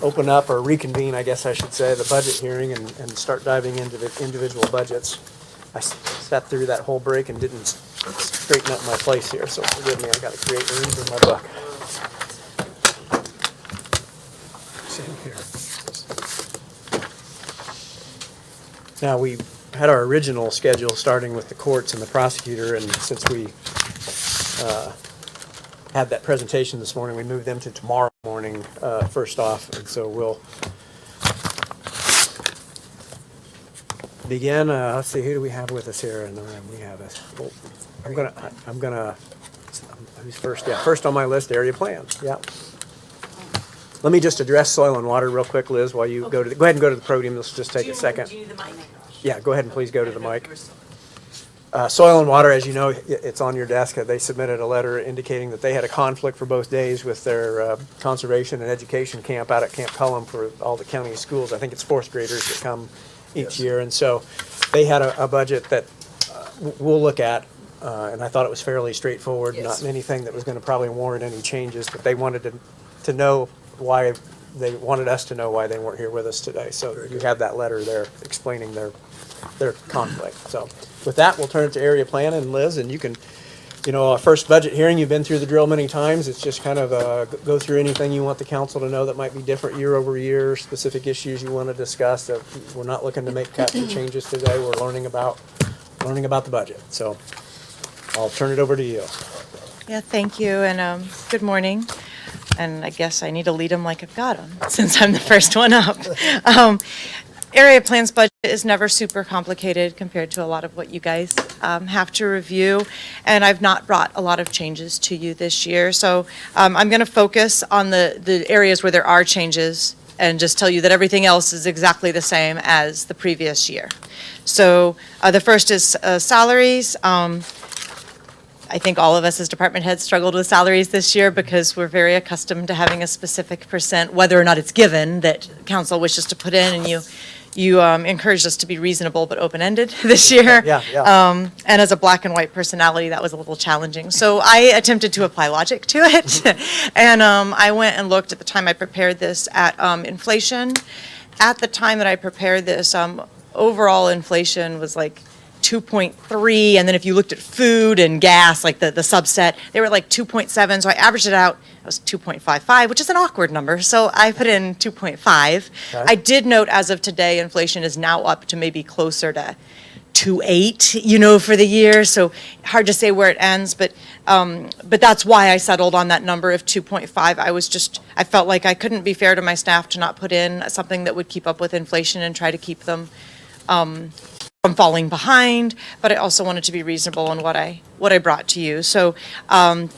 Open up or reconvene, I guess I should say, the budget hearing and start diving into the individual budgets. I sat through that whole break and didn't straighten up my place here, so forgive me, I gotta create room for my book. Same here. Now, we had our original schedule starting with the courts and the prosecutor, and since we had that presentation this morning, we moved them to tomorrow morning first off, and so we'll begin. Let's see, who do we have with us here in the room? We have us. Oh, I'm gonna. Who's first? Yeah, first on my list, area plans. Yeah. Let me just address soil and water real quick, Liz, while you go ahead and go to the podium. Let's just take a second. Do you need the mic? Yeah, go ahead and please go to the mic. Soil and water, as you know, it's on your desk. They submitted a letter indicating that they had a conflict for both days with their conservation and education camp out at Camp Cullum for all the county schools. I think it's fourth graders that come each year. And so they had a budget that we'll look at. And I thought it was fairly straightforward, Yes. not anything that was going to probably warrant any changes, but they wanted to know why, they wanted us to know why they weren't here with us today. So you have that letter there explaining their conflict. So with that, we'll turn it to area plan, and Liz, and you can, our first budget hearing, you've been through the drill many times. It's just kind of go through anything you want the council to know that might be different year over year, specific issues you want to discuss. That we're not looking to make capital changes today. We're learning about the budget. So I'll turn it over to you. Yeah, thank you, and good morning. And I guess I need to lead them like I've got them, since I'm the first one up. Area plans budget is never super complicated compared to a lot of what you guys have to review, and I've not brought a lot of changes to you this year. So I'm going to focus on the areas where there are changes and just tell you that everything else is exactly the same as the previous year. So the first is salaries. I think all of us as department heads struggled with salaries this year because we're very accustomed to having a specific percent, whether or not it's given, that council wishes to put in, and you encouraged us to be reasonable but open-ended this year. Yeah. And as a black and white personality, that was a little challenging. So I attempted to apply logic to it. And I went and looked at the time I prepared this at inflation. At the time that I prepared this, overall inflation was like 2.3, and then if you looked at food and gas, like the subset, they were like 2.7, so I averaged it out. It was 2.55, which is an awkward number, so I put in 2.5. Okay. I did note as of today, inflation is now up to maybe closer to 2.8, for the year, so hard to say where it ends, but that's why I settled on that number of 2.5. I felt like I couldn't be fair to my staff to not put in something that would keep up with inflation and try to keep them from falling behind, but I also wanted to be reasonable in what I brought to you. So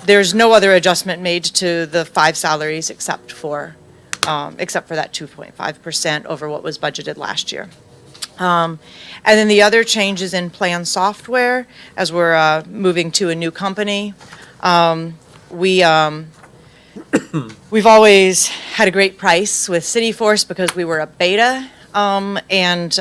there's no other adjustment made to the 5 salaries except for that 2.5% over what was budgeted last year. And then the other changes in plan software, as we're moving to a new company. We've always had a great price with CityForce because we were a beta. And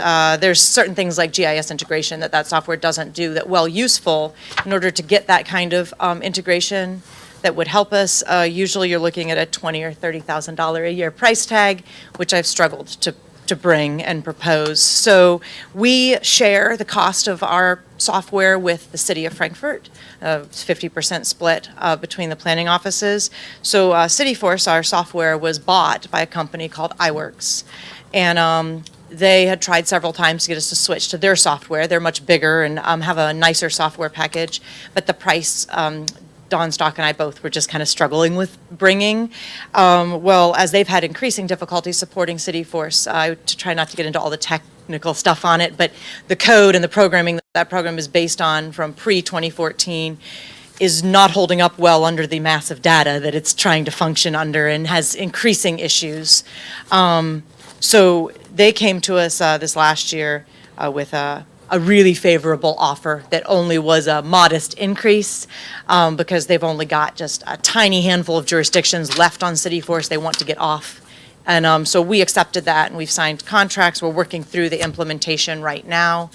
there's certain things like GIS integration that software doesn't do that well useful. In order to get that kind of integration that would help us, usually you're looking at a $20,000 or $30,000 a year price tag, which I've struggled to bring and propose. So we share the cost of our software with the city of Frankfort. It's 50% split between the planning offices. So CityForce, our software, was bought by a company called iWorks. And they had tried several times to get us to switch to their software. They're much bigger and have a nicer software package. But the price, Don Stock and I both were just kind of struggling with bringing. Well, as they've had increasing difficulty supporting CityForce, to try not to get into all the technical stuff on it, but the code and the programming that program is based on from pre-2014 is not holding up well under the massive data that it's trying to function under and has increasing issues. So they came to us this last year with a really favorable offer that only was a modest increase because they've only got just a tiny handful of jurisdictions left on CityForce they want to get off. And so we accepted that, and we've signed contracts. We're working through the implementation right now.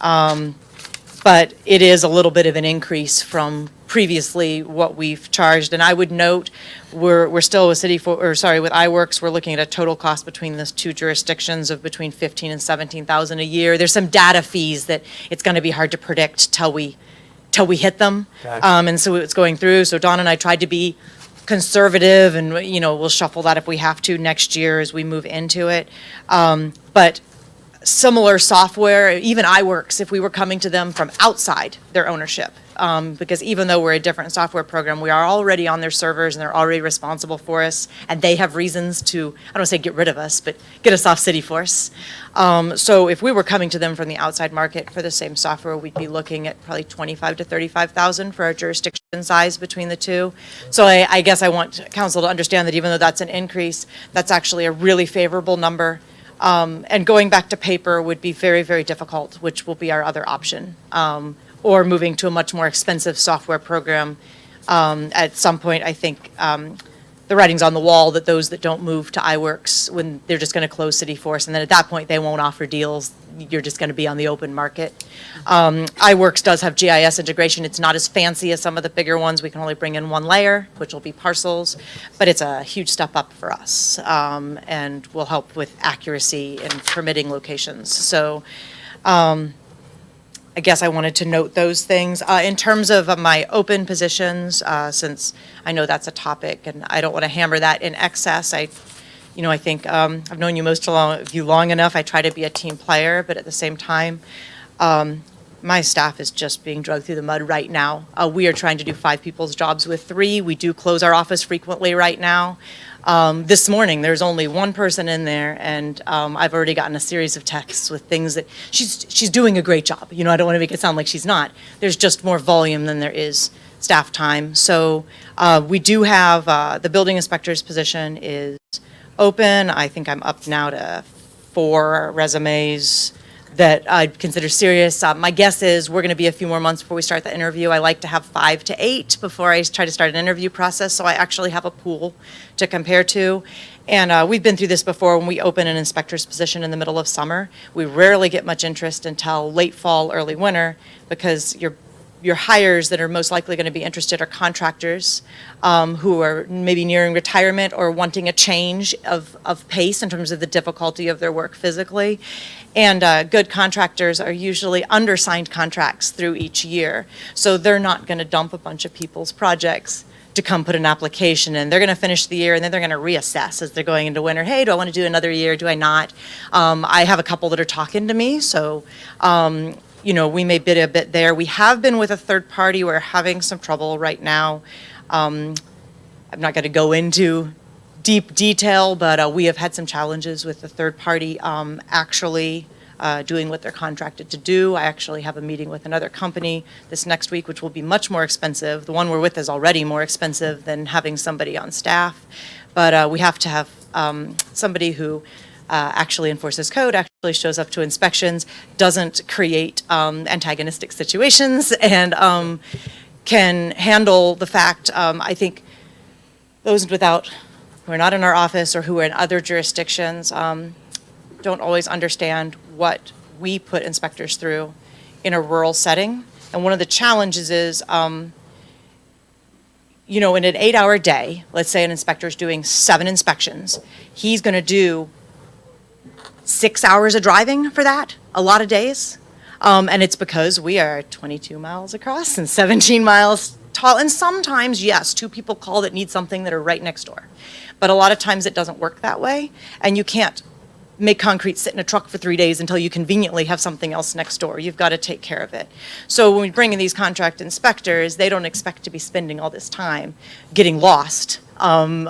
But it is a little bit of an increase from previously what we've charged. And I would note, we're still with with iWorks, we're looking at a total cost between those two jurisdictions of between 15 and 17,000 a year. There's some data fees that it's going to be hard to predict till we hit them. Okay. And so it's going through. So Dawn and I tried to be conservative, and, we'll shuffle that if we have to next year as we move into it. But similar software, even iWorks, if we were coming to them from outside their ownership, because even though we're a different software program, we are already on their servers and they're already responsible for us, and they have reasons to, I don't want to say get rid of us, but get us off CityForce. So if we were coming to them from the outside market for the same software, we'd be looking at probably 25 to 35,000 for our jurisdiction size between the two. So I guess I want council to understand that even though that's an increase, that's actually a really favorable number. And going back to paper would be very, very difficult, which will be our other option. Or moving to a much more expensive software program. At some point, I think the writing's on the wall that those that don't move to iWorks, when they're just going to close CityForce, and then at that point, they won't offer deals. You're just going to be on the open market. iWorks does have GIS integration. It's not as fancy as some of the bigger ones. We can only bring in one layer, which will be parcels, but it's a huge step up for us, and will help with accuracy in permitting locations. So I guess I wanted to note those things. In terms of my open positions, since I know that's a topic and I don't want to hammer that in excess, I think I've known you long enough. I try to be a team player, but at the same time, my staff is just being dragged through the mud right now. We are trying to do 5 people's jobs with 3. We do close our office frequently right now. This morning, there's only one person in there, and I've already gotten a series of texts with things that she's doing a great job. I don't want to make it sound like she's not. There's just more volume than there is staff time. So we do have the building inspector's position is open. I think I'm up now to 4 resumes that I'd consider serious. My guess is we're going to be a few more months before we start the interview. I like to have 5 to 8 before I try to start an interview process, so I actually have a pool to compare to. And we've been through this before when we open an inspector's position in the middle of summer. We rarely get much interest until late fall, early winter, because your hires that are most likely going to be interested are contractors who are maybe nearing retirement or wanting a change of pace in terms of the difficulty of their work physically. And good contractors are usually undersigned contracts through each year. So they're not going to dump a bunch of people's projects to come put an application in. They're going to finish the year, and then they're going to reassess as they're going into winter. Hey, do I want to do another year? Do I not? I have a couple that are talking to me, so we may bid a bit there. We have been with a third party. We're having some trouble right now. I'm not going to go into deep detail, but we have had some challenges with the third party actually doing what they're contracted to do. I actually have a meeting with another company this next week, which will be much more expensive. The one we're with is already more expensive than having somebody on staff. But we have to have somebody who actually enforces code, actually shows up to inspections, doesn't create antagonistic situations, and can handle the fact, I think, those who are not in our office or who are in other jurisdictions don't always understand what we put inspectors through in a rural setting. And one of the challenges is, in an 8-hour day, let's say an inspector's doing 7 inspections, he's going to do 6 hours of driving for that, a lot of days. And it's because we are 22 miles across and 17 miles tall. And sometimes, yes, 2 people call that need something that are right next door. But a lot of times it doesn't work that way. And you can't make concrete sit in a truck for 3 days until you conveniently have something else next door. You've got to take care of it. So when we bring in these contract inspectors, they don't expect to be spending all this time getting lost on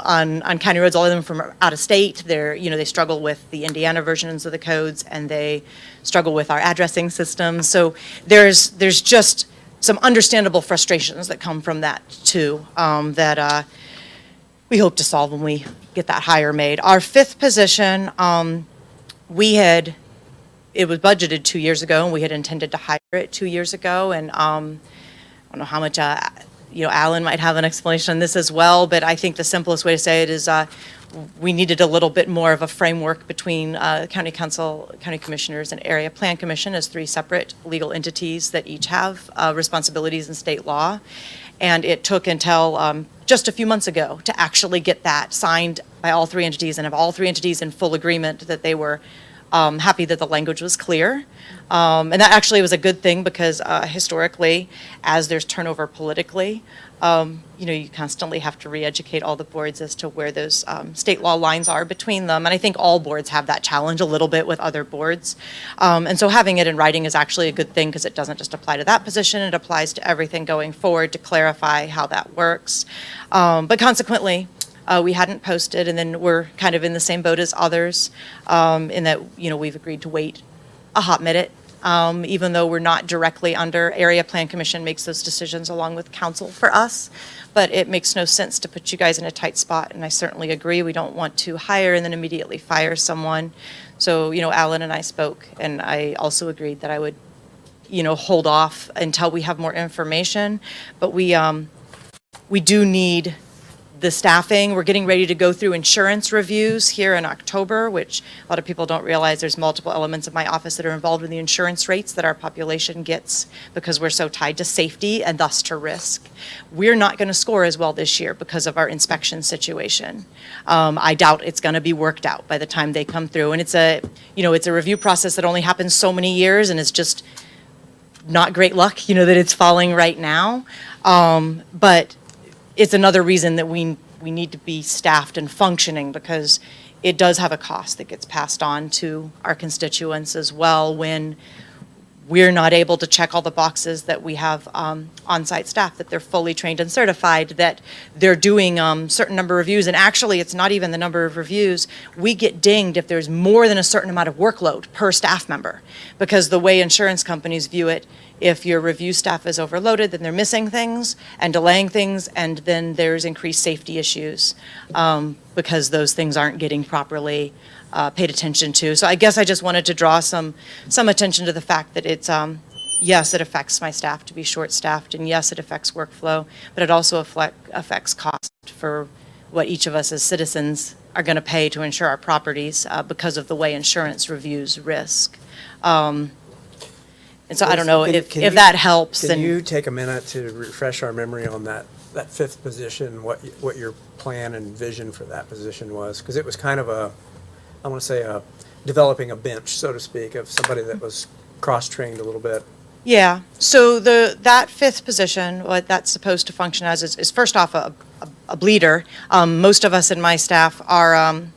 county roads, all of them from out of state. They struggle with the Indiana versions of the codes, and they struggle with our addressing system. So there's just some understandable frustrations that come from that too, that we hope to solve when we get that hire made. Our 5th position, it was budgeted 2 years ago, and we had intended to hire it 2 years ago, and I don't know how much Alan might have an explanation on this as well, but I think the simplest way to say it is we needed a little bit more of a framework between county council, county commissioners, and area plan commission as 3 separate legal entities that each have responsibilities in state law. And it took until just a few months ago to actually get that signed by all three entities, and have all three entities in full agreement that they were happy that the language was clear. And that actually was a good thing, because historically, as there's turnover politically, you constantly have to re-educate all the boards as to where those state law lines are between them. And I think all boards have that challenge a little bit with other boards. And so having it in writing is actually a good thing, because it doesn't just apply to that position, it applies to everything going forward to clarify how that works. But consequently, we hadn't posted, and then we're kind of in the same boat as others, in that, we've agreed to wait a hot minute, even though we're not directly under. Area Plan Commission makes those decisions along with council for us, but it makes no sense to put you guys in a tight spot, and I certainly agree. We don't want to hire and then immediately fire someone. So, Alan and I spoke, and I also agreed that I would, hold off until we have more information, but we do need the staffing. We're getting ready to go through insurance reviews here in October, which a lot of people don't realize there's multiple elements of my office that are involved in the insurance rates that our population gets, because we're so tied to safety and thus to risk. We're not going to score as well this year because of our inspection situation. I doubt it's going to be worked out by the time they come through. And it's a review process that only happens so many years, and it's just not great luck, that it's falling right now. But it's another reason that we need to be staffed and functioning, because it does have a cost that gets passed on to our constituents as well when we're not able to check all the boxes that we have on-site staff, that they're fully trained and certified, that they're doing certain number of reviews. And actually, it's not even the number of reviews. We get dinged if there's more than a certain amount of workload per staff member, because the way insurance companies view it, if your review staff is overloaded, then they're missing things and delaying things, and then there's increased safety issues because those things aren't getting properly paid attention to. So I guess I just wanted to draw some attention to the fact that it's, yes, it affects my staff to be short-staffed, and yes, it affects workflow, but it also affects cost for what each of us as citizens are going to pay to insure our properties because of the way insurance reviews risk. And so I don't know if that helps. Can you take a minute to refresh our memory on that fifth position, what your plan and vision for that position was? Because it was kind of I want to say developing a bench, so to speak, of somebody that was cross-trained a little bit. Yeah, so that fifth position, what that's supposed to function as is first off a bleeder. Most of us in my staff are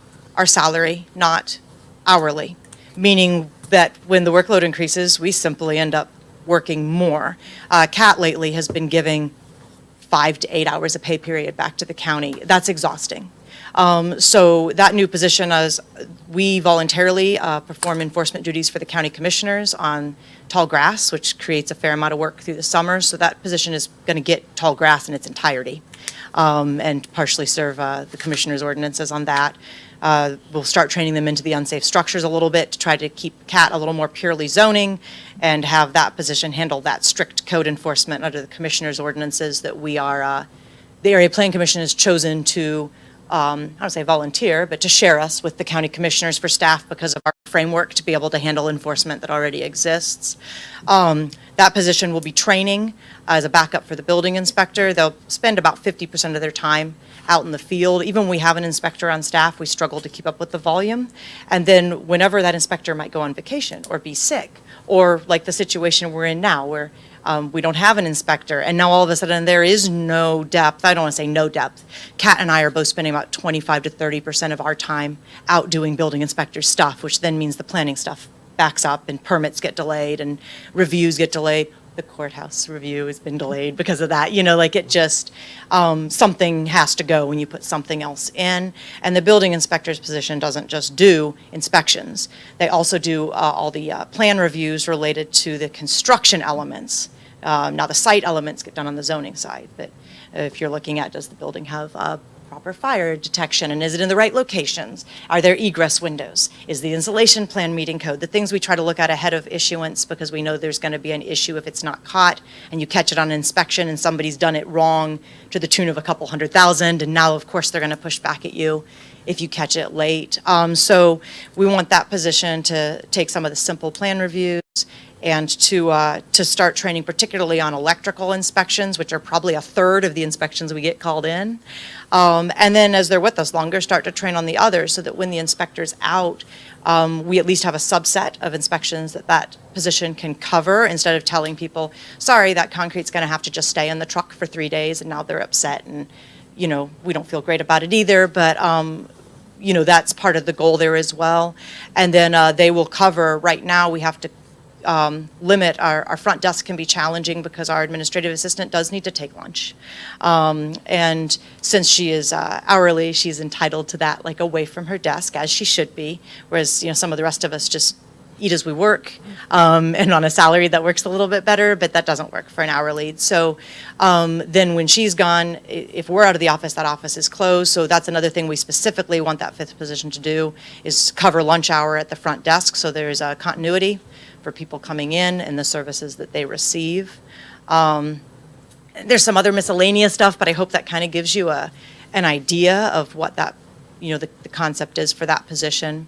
salary, not hourly, meaning that when the workload increases, we simply end up working more. Kat lately has been giving 5 to 8 hours a pay period back to the county. That's exhausting. So that new position, as we voluntarily perform enforcement duties for the county commissioners on tall grass, which creates a fair amount of work through the summer. So that position is going to get tall grass in its entirety and partially serve the commissioner's ordinances on that. We'll start training them into the unsafe structures a little bit to try to keep CAT a little more purely zoning and have that position handle that strict code enforcement under the commissioner's ordinances that we are, the Area Plan Commission has chosen to, I don't say volunteer, but to share us with the county commissioners for staff because of our framework to be able to handle enforcement that already exists. That position will be training as a backup for the building inspector. They'll spend about 50% of their time out in the field. Even when we have an inspector on staff, we struggle to keep up with the volume. And then whenever that inspector might go on vacation or be sick, or like the situation we're in now where we don't have an inspector, and now all of a sudden there is no depth. I don't want to say no depth. Kat and I are both spending about 25 to 30% of our time out doing building inspector stuff, which then means the planning stuff backs up and permits get delayed and reviews get delayed. The courthouse review has been delayed because of that. Like it just, something has to go when you put something else in. And the building inspector's position doesn't just do inspections. They also do all the plan reviews related to the construction elements. Now the site elements get done on the zoning side, but if you're looking at, does the building have proper fire detection, and is it in the right locations? Are there egress windows? Is the insulation plan meeting code? The things we try to look at ahead of issuance, because we know there's going to be an issue if it's not caught and you catch it on inspection and somebody's done it wrong to the tune of a couple $100,000, and now of course they're going to push back at you if you catch it late. So we want that position to take some of the simple plan reviews and to start training particularly on electrical inspections, which are probably a third of the inspections we get called in. And then as they're with us longer, start to train on the others so that when the inspector's out, we at least have a subset of inspections that position can cover instead of telling people, sorry, that concrete's going to have to just stay in the truck for 3 days, and now they're upset and, we don't feel great about it either, but, that's part of the goal there as well. And then they will cover, right now, we have to limit, our front desk can be challenging because our administrative assistant does need to take lunch. And since she is hourly, she's entitled to that, like away from her desk, as she should be, whereas, some of the rest of us just eat as we work, and on a salary that works a little bit better, but that doesn't work for an hourly. So then when she's gone, if we're out of the office, that office is closed. So that's another thing we specifically want that fifth position to do, is cover lunch hour at the front desk, so there's a continuity for people coming in and the services that they receive. There's some other miscellaneous stuff, but I hope that kind of gives you an idea of what that, the concept is for that position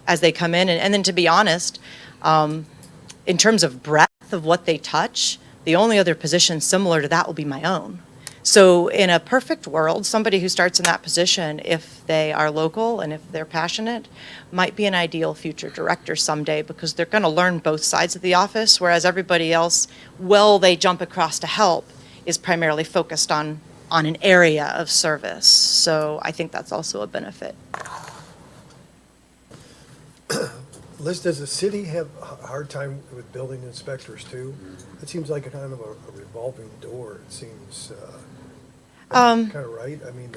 as they come in. And then, to be honest, in terms of breadth of what they touch, the only other position similar to that will be my own. So in a perfect world, somebody who starts in that position, if they are local and if they're passionate, might be an ideal future director someday, because they're going to learn both sides of the office, whereas everybody else, they jump across to help, is primarily focused on an area of service. So I think that's also a benefit. Liz, does the city have a hard time with building inspectors too? It seems like a kind of a revolving door. It seems kind of right. I mean,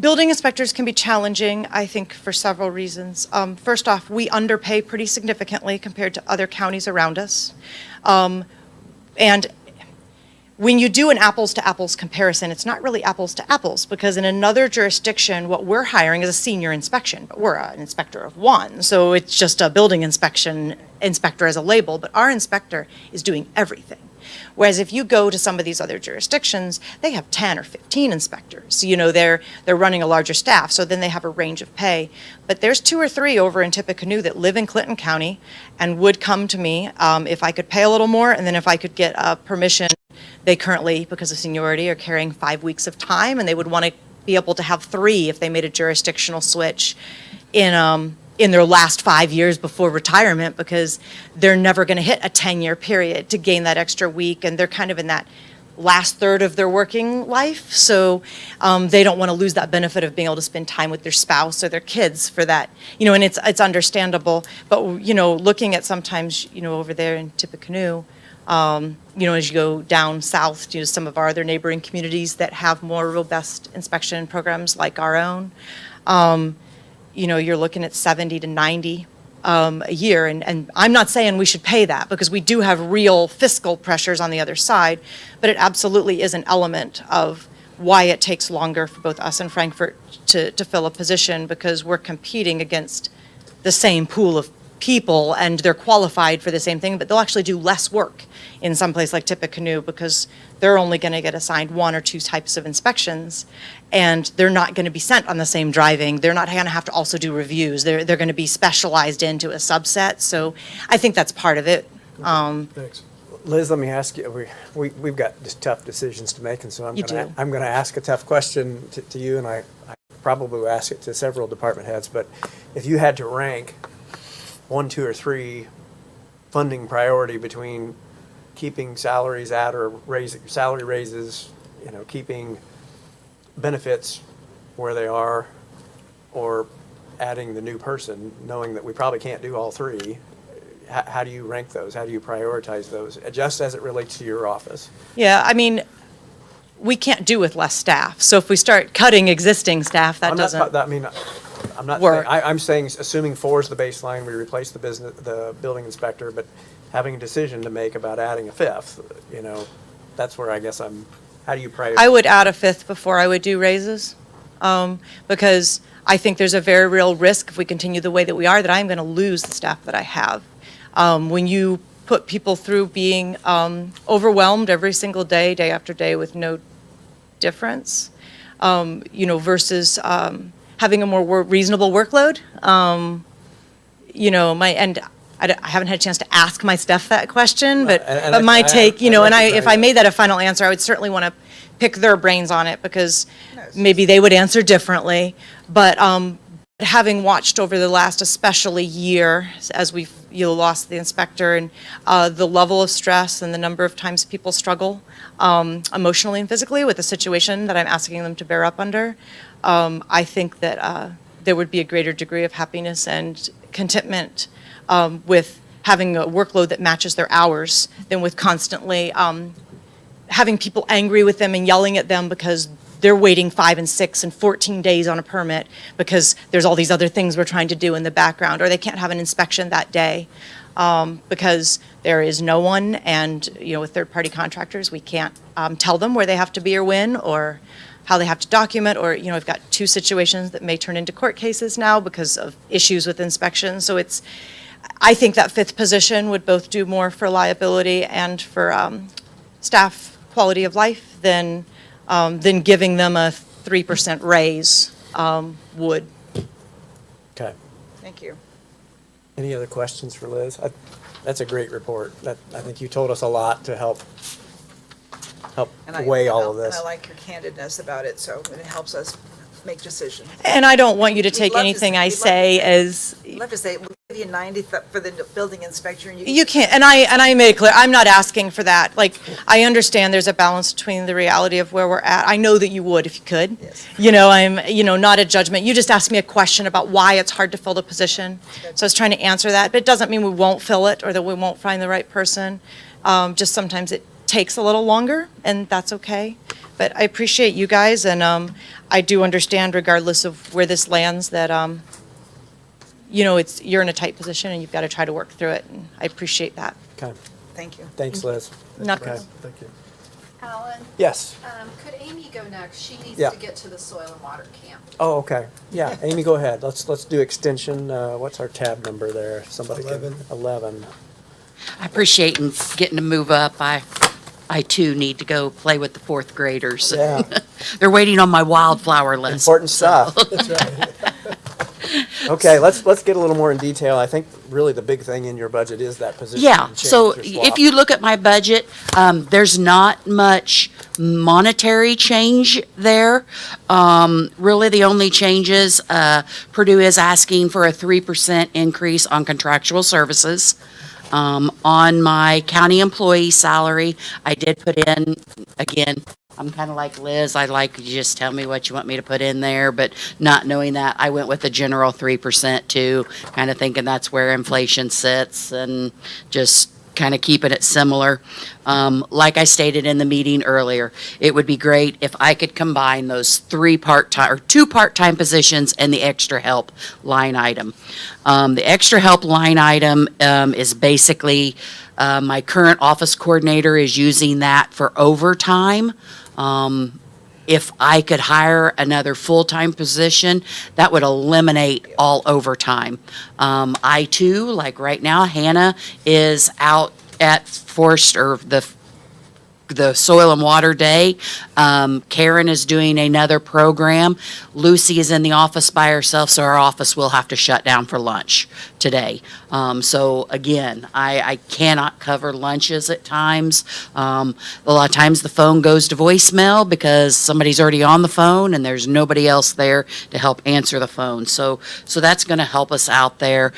Building inspectors can be challenging, I think, for several reasons. First off, we underpay pretty significantly compared to other counties around us. And when you do an apples-to-apples comparison, it's not really apples-to-apples, because in another jurisdiction, what we're hiring is a senior inspection, but we're an inspector of one. So it's just a building inspector as a label, but our inspector is doing everything. Whereas if you go to some of these other jurisdictions, they have 10 or 15 inspectors. They're running a larger staff, so then they have a range of pay. But there's 2 or 3 over in Tippecanoe that live in Clinton County and would come to me if I could pay a little more, and then if I could get permission. They currently, because of seniority, are carrying 5 weeks of time, and they would want to be able to have 3 if they made a jurisdictional switch in their last 5 years before retirement, because they're never going to hit a 10-year period to gain that extra week, and they're kind of in that last third of their working life. So they don't want to lose that benefit of being able to spend time with their spouse or their kids for that. And it's understandable. But, looking at sometimes, over there in Tippecanoe, as you go down south to some of our other neighboring communities that have more robust inspection programs like our own, you're looking at 70 to 90 a year. And I'm not saying we should pay that, because we do have real fiscal pressures on the other side, but it absolutely is an element of why it takes longer for both us and Frankfurt to fill a position, because we're competing against the same pool of people, and they're qualified for the same thing, but they'll actually do less work in some place like Tippecanoe, because they're only going to get assigned 1 or 2 types of inspections, and they're not going to be sent on the same driving. They're not going to have to also do reviews. They're going to be specialized into a subset. So I think that's part of it. thanks. Liz, let me ask you, we've got just tough decisions to make, and so I'm You going do. to ask a tough question to you, and I probably will ask it to several department heads, but if you had to rank 1, 2, or 3 funding priority between keeping salaries at or salary raises, keeping benefits where they are, or adding the new person, knowing that we probably can't do all 3, how do you rank those? How do you prioritize those, just as it relates to your office? Yeah, I mean, we can't do with less staff. So if we start cutting existing staff, that doesn't I'm not work. saying, I'm saying, assuming 4 is the baseline, we replace the building inspector, but having a decision to make about adding a 5th, that's where I guess how do you prioritize? I would add a 5th before I would do raises, because I think there's a very real risk if we continue the way that we are, that I'm going to lose the staff that I have. When you put people through being overwhelmed every single day, day after day, with no difference, versus having a more reasonable workload, and I haven't had a chance to ask my staff that question, but, and but my take, you know, and if I recognize made that a final answer, I would certainly want to pick their brains on it, because Yes. maybe they would answer differently. But having watched over the last especially year, as you lost the inspector, and the level of stress and the number of times people struggle emotionally and physically with the situation that I'm asking them to bear up under, I think that there would be a greater degree of happiness and contentment with having a workload that matches their hours than with constantly having people angry with them and yelling at them because they're waiting 5 and 6 and 14 days on a permit because there's all these other things we're trying to do in the background, or they can't have an inspection that day because there is no one, and, you know, with third-party contractors, we can't tell them where they have to be or when, or how they have to document, or, you know, we've got 2 situations that may turn into court cases now because of issues with inspections. So I think that 5th position would both do more for liability and for staff quality of life than giving them a 3% raise would. Okay. Thank you. Any other questions for Liz? That's a great report. I think you told us a lot to help weigh all of this. And I like your candidness about it, so it helps us make decisions. And I don't want you to We'd take love to anything say- I we'd love to say say- as, I'd love to say, we'll give you 90 for the building inspector, and you can't, and I made it clear, I'm not asking for that. Like, I understand there's a balance between the reality of where we're at. I know that you would if you could. Yes. You know, I'm, you know, not a judgment. You just asked me a question about why it's hard to fill the position. So I was trying to answer that, but it doesn't mean we won't fill it or that we won't find the right person. Just sometimes it takes a little longer, and that's okay. But I appreciate you guys, and I do understand, regardless of where this lands, that, you know, you're in a tight position and you've got to try to work through it, and I appreciate that. Okay. Thank you. Thanks, Liz. Not- Okay. Thank you. Alan, Yes. could Amy go next? She needs Yeah. to get to the soil and water camp. Oh, okay. Yeah, Amy, go ahead. Let's do extension. What's our tab number there? Somebody can- 11. 11. I appreciate getting to move up. I too need to go play with the 4th graders. Yeah. They're waiting on my wildflower list. Important stuff. That's right. Okay, let's get a little more in detail. I think really the big thing in your budget is that position Yeah, change so or swap. if you look at my budget, there's not much monetary change there. Really, the only changes, Purdue is asking for a 3% increase on contractual services. On my county employee salary, I did put in, again, I'm kind of like Liz, I like you just tell me what you want me to put in there, but not knowing that, I went with the general 3% too, kind of thinking that's where inflation sits and just kind of keeping it similar. Like I stated in the meeting earlier, it would be great if I could combine those 2 part-time positions and the extra help line item. The extra help line item is basically my current office coordinator is using that for overtime. If I could hire another full-time position, that would eliminate all overtime. I too, like right now, Hannah is out at Forest, or the Soil and Water Day. Karen is doing another program. Lucy is in the office by herself, so our office will have to shut down for lunch today. So again, I cannot cover lunches at times. A lot of times the phone goes to voicemail because somebody's already on the phone and there's nobody else there to help answer the phone. So that's going to help us out there.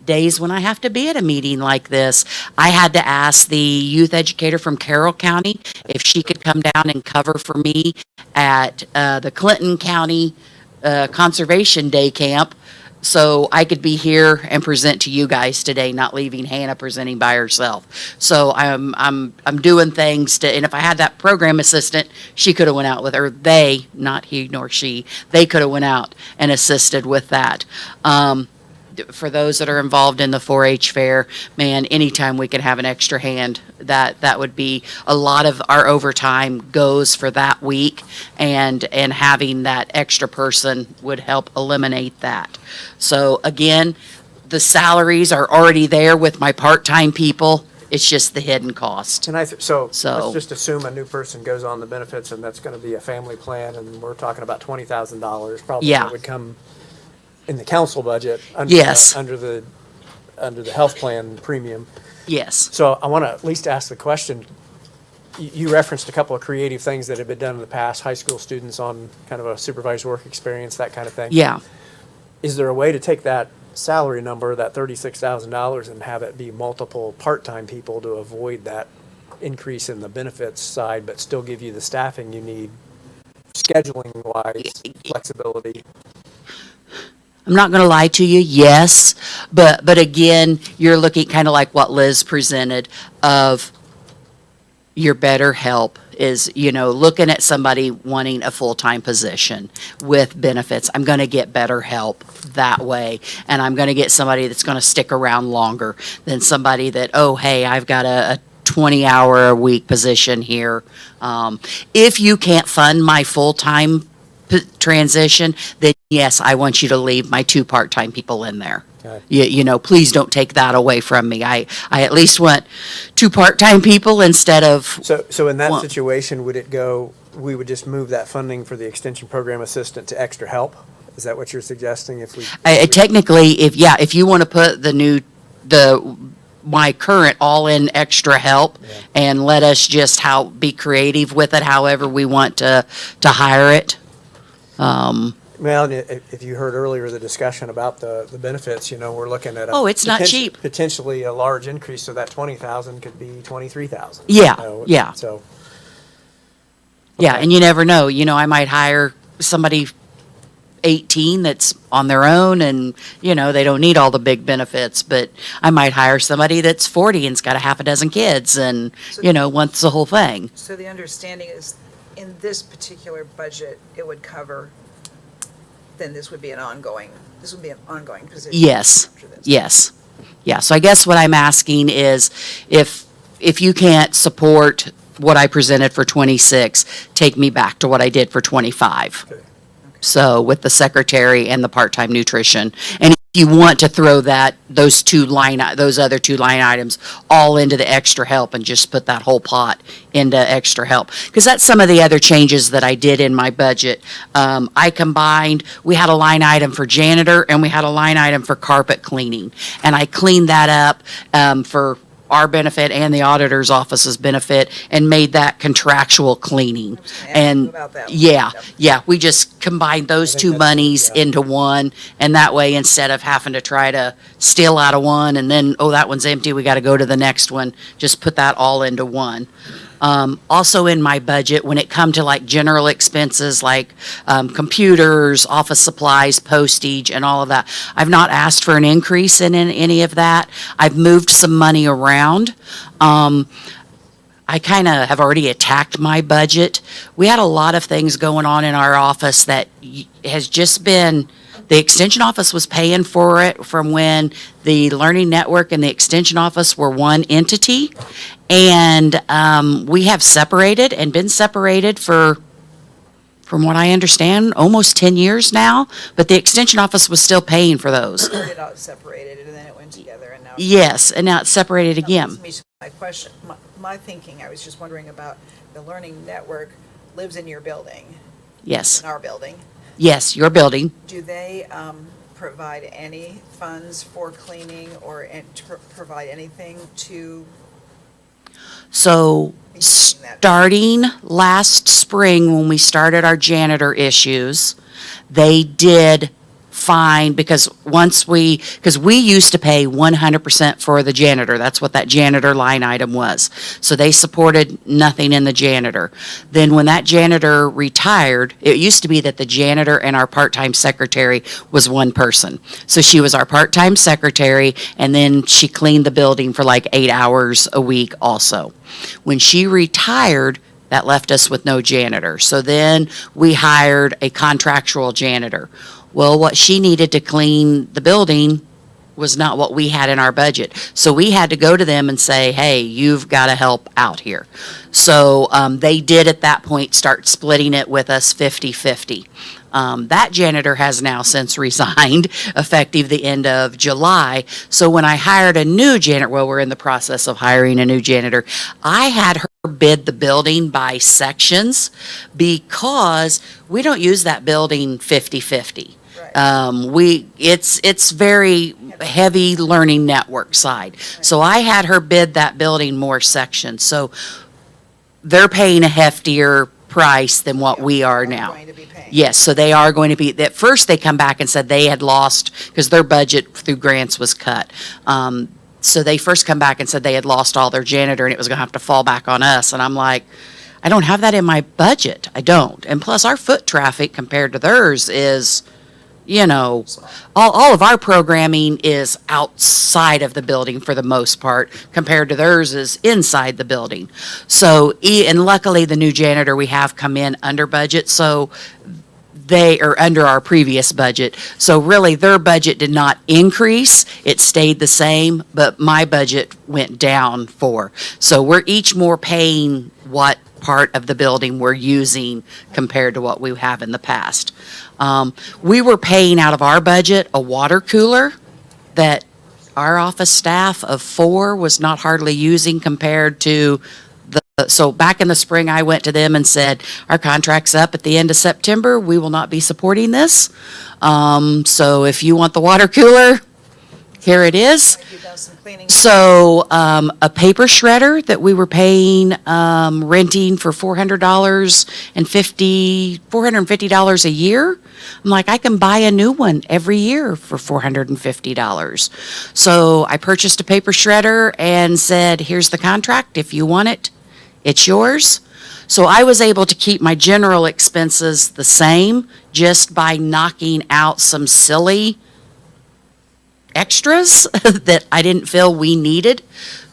Days when I have to be at a meeting like this, I had to ask the youth educator from Carroll County if she could come down and cover for me at the Clinton County Conservation Day Camp, so I could be here and present to you guys today, not leaving Hannah presenting by herself. So I'm doing things to, and if I had that program assistant, she could have went out with, or they, not he nor she, they could have went out and assisted with that. For those that are involved in the 4-H fair, man, anytime we can have an extra hand, that would be, a lot of our overtime goes for that week, and having that extra person would help eliminate that. So again, the salaries are already there with my part-time people. It's just the hidden cost. And so So- let's just assume a new person goes on the benefits and that's gonna be a family plan, and we're talking about $20,000 probably Yeah. that would come in the council budget. Yes. Under the under the health plan premium. Yes. So I want to at least ask the question, you referenced a couple of creative things that have been done in the past, high school students on kind of a supervised work experience, that kind of thing. Yeah. Is there a way to take that salary number, that $36,000, and have it be multiple part-time people to avoid that increase in the benefits side, but still give you the staffing you need, scheduling-wise, flexibility? I'm not going to lie to you, yes, but again, you're looking kind of like what Liz presented of your better help is, looking at somebody wanting a full-time position with benefits. I'm going to get better help that way, and I'm going to get somebody that's going to stick around longer than somebody that, oh, hey, I've got a 20-hour-a-week position here. If you can't fund my full-time transition, then yes, I want you to leave my 2 part-time people in there. Okay. Please don't take that away from me. I at least want 2 part-time people instead of, So in that Well- situation, we would just move that funding for the extension program assistant to extra help? Is that what you're suggesting if we? technically, if you want to put my current all in extra help Yeah. and let us just be creative with it, however we want to hire it. Well, and if you heard earlier the discussion about the benefits, we're looking at. Oh, it's not cheap. Potentially a large increase, so that 20,000 could be 23,000. Yeah, yeah. So. Yeah, Okay. and you never know, I might hire somebody 18 that's on their own and, they don't need all the big benefits, but I might hire somebody that's 40 and's got a half a dozen kids and, wants the whole thing. So the understanding is, in this particular budget, it would cover, then this would be an ongoing position. Yes, after this. yes. Yeah, so I guess what I'm asking is if you can't support what I presented for 26, take me back to what I did for 25. Okay. So with the secretary and the part-time nutrition. And if you want to throw those other 2 line items all into the extra help and just put that whole pot into extra help. Because that's some of the other changes that I did in my budget. I combined, we had a line item for janitor and we had a line item for carpet cleaning. And I cleaned that up for our benefit and the auditor's office's benefit and made that contractual cleaning. I was gonna ask you And about that one. yeah, Yep. yeah, we just combined those I think 2 that's- monies yeah. into one. And that way, instead of having to try to steal out of one and then, oh, that one's empty, we got to go to the next one, just put that all into one. Also in my budget, when it come to like general expenses like computers, office supplies, postage, and all of that, I've not asked for an increase in any of that. I've moved some money around. I kind of have already attacked my budget. We had a lot of things going on in our office that has just been, the extension office was paying for it from when the Learning Network and the extension office were one entity. And we have separated and been separated from what I understand, almost 10 years now. But the extension office was still paying for those. It all separated, and then it went together, and now. Yes, and now it's separated That again. leads me to my question, my thinking, I was just wondering about, the Learning Network lives in your building, Yes, in our building. yes, your building. Do they provide any funds for cleaning or provide anything to, So, that. starting last spring, when we started our janitor issues, they did fine, because we used to pay 100% for the janitor. That's what that janitor line item was. So they supported nothing in the janitor. Then when that janitor retired, it used to be that the janitor and our part-time secretary was one person. So she was our part-time secretary, and then she cleaned the building for like 8 hours a week also. When she retired, that left us with no janitor. So then we hired a contractual janitor. Well, what she needed to clean the building was not what we had in our budget. So we had to go to them and say, hey, you've got to help out here. So they did at that point start splitting it with us 50-50. That janitor has now since resigned, effective the end of July. So when I hired a new janitor, well, we're in the process of hiring a new janitor, I had her bid the building by sections because we don't use that building 50/50. Right. It's very heavy learning network side. So I had her bid that building more sections. So they're paying a heftier price than what we are now. Going to be paying. Yes, so they are going to be, at first they come back and said they had lost, because their budget through grants was cut. So they first come back and said they had lost all their janitor and it was gonna have to fall back on us. And I'm like, I don't have that in my budget. I don't. And plus our foot traffic compared to theirs is, all of our programming is outside of the building for the most part, compared to theirs is inside the building. So, and luckily the new janitor we have come in under budget, so they are under our previous budget. So really, their budget did not increase. It stayed the same, but my budget went down so we're each more paying what part of the building we're using compared to what we have in the past. We were paying out of our budget a water cooler that our office staff of 4 was not hardly using compared to so back in the spring, I went to them and said, our contract's up at the end of September. We will not be supporting this. So if you want the water cooler, here it is. You've done some cleaning. So, a paper shredder that we were paying, renting for $450 a year. I'm like, I can buy a new one every year for $450. So I purchased a paper shredder and said, here's the contract. If you want it, it's yours. So I was able to keep my general expenses the same just by knocking out some silly extras that I didn't feel we needed.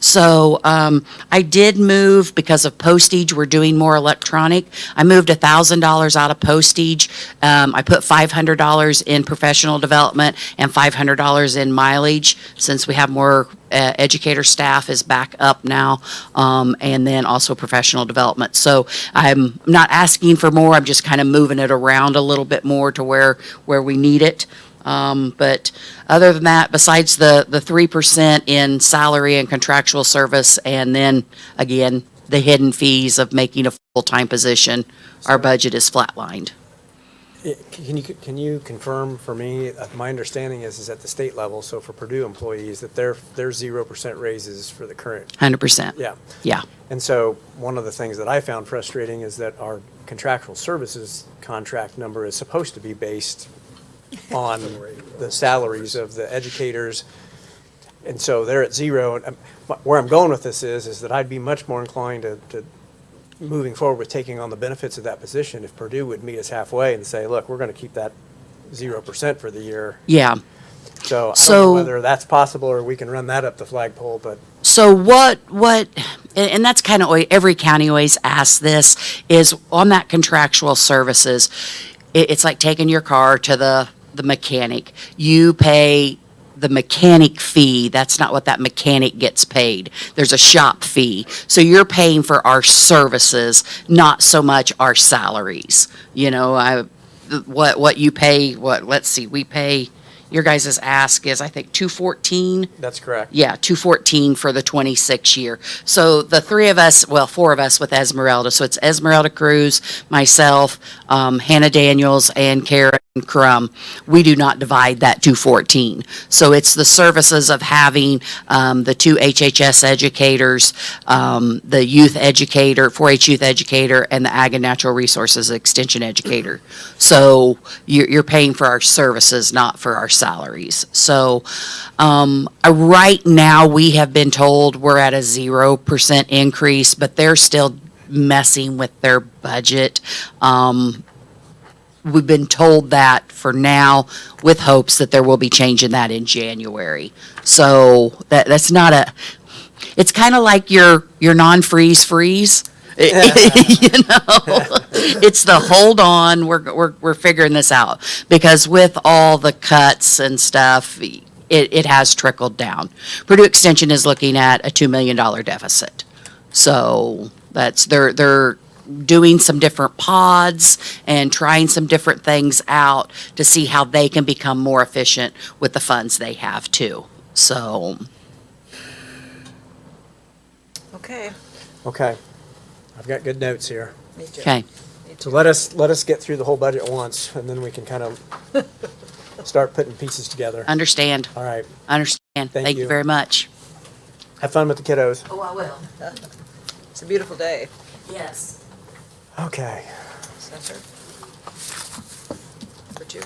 So I did move, because of postage, we're doing more electronic. I moved $1,000 out of postage. I put $500 in professional development and $500 in mileage, since we have more educator staff is back up now, and then also professional development. So I'm not asking for more, I'm just kind of moving it around a little bit more to where we need it. But other than that, besides the 3% in salary and contractual service, and then again, the hidden fees of making a full-time position, our budget is flatlined. Can you confirm for me, my understanding is at the state level, so for Purdue employees, that they're 0% raises for the current, 100%. yeah. Yeah. And so one of the things that I found frustrating is that our contractual services contract number is supposed to be based on the salaries of the educators. And so they're at 0. And where I'm going with this is that I'd be much more inclined to moving forward with taking on the benefits of that position if Purdue would meet us halfway and say, look, we're going to keep that 0% for the year. Yeah. So I don't So- know whether that's possible or we can run that up the flagpole, but So and that's kind of, every county always asks this, is on that contractual services, it's like taking your car to the mechanic. You pay the mechanic fee. That's not what that mechanic gets paid. There's a shop fee. So you're paying for our services, not so much our salaries. What you pay, let's see, we pay, your guys' ask is, I think, $214. that's correct. Yeah, 214 for the 26 year. So the 4 of us with Esmeralda. So it's Esmeralda Cruz, myself, Hannah Daniels, and Karen Crum. We do not divide that 214. So it's the services of having the 2 HHS educators, the youth educator, 4-H youth educator, and the Ag and Natural Resources extension educator. So you're paying for our services, not for our salaries. So right now, we have been told we're at a 0% increase, but they're still messing with their budget. We've been told that for now, with hopes that there will be change in that in January. So that's not it's kind of like your non-freeze freeze. It's the hold on, we're figuring this out. Because with all the cuts and stuff, it has trickled down. Purdue Extension is looking at a $2 million deficit. So they're doing some different pods and trying some different things out to see how they can become more efficient with the funds they have too. So, Okay. Okay. I've got good notes here. Me too. Okay. Me So too. let us get through the whole budget once, and then we can kind of start putting pieces together. Understand. All right. Understand. Thank Thank you you. very much. Have fun with the kiddos. Oh, I will. It's a beautiful day. Yes. Okay. Assessor. For two.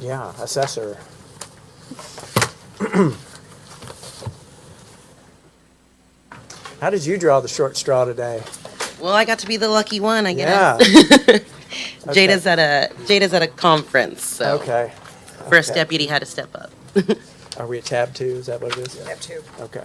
Yeah, assessor. How did you draw the short straw today? Well, I got to be the lucky one, I Yeah. guess. Jada's at a conference, so Okay. first Okay. deputy had to step up. Are we at tab 2? Is that what it is? Tab two. Okay.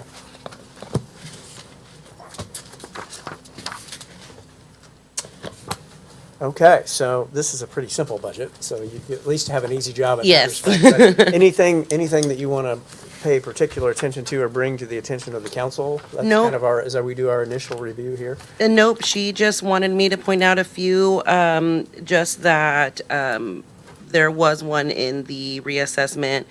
Okay, so this is a pretty simple budget, so you at least have an easy job in that Yes. respect. But anything that you want to pay particular attention to or bring to the attention of the council? That's Nope. kind of our, as we do our initial review here. And nope, she just wanted me to point out a few, just that there was one in the reassessment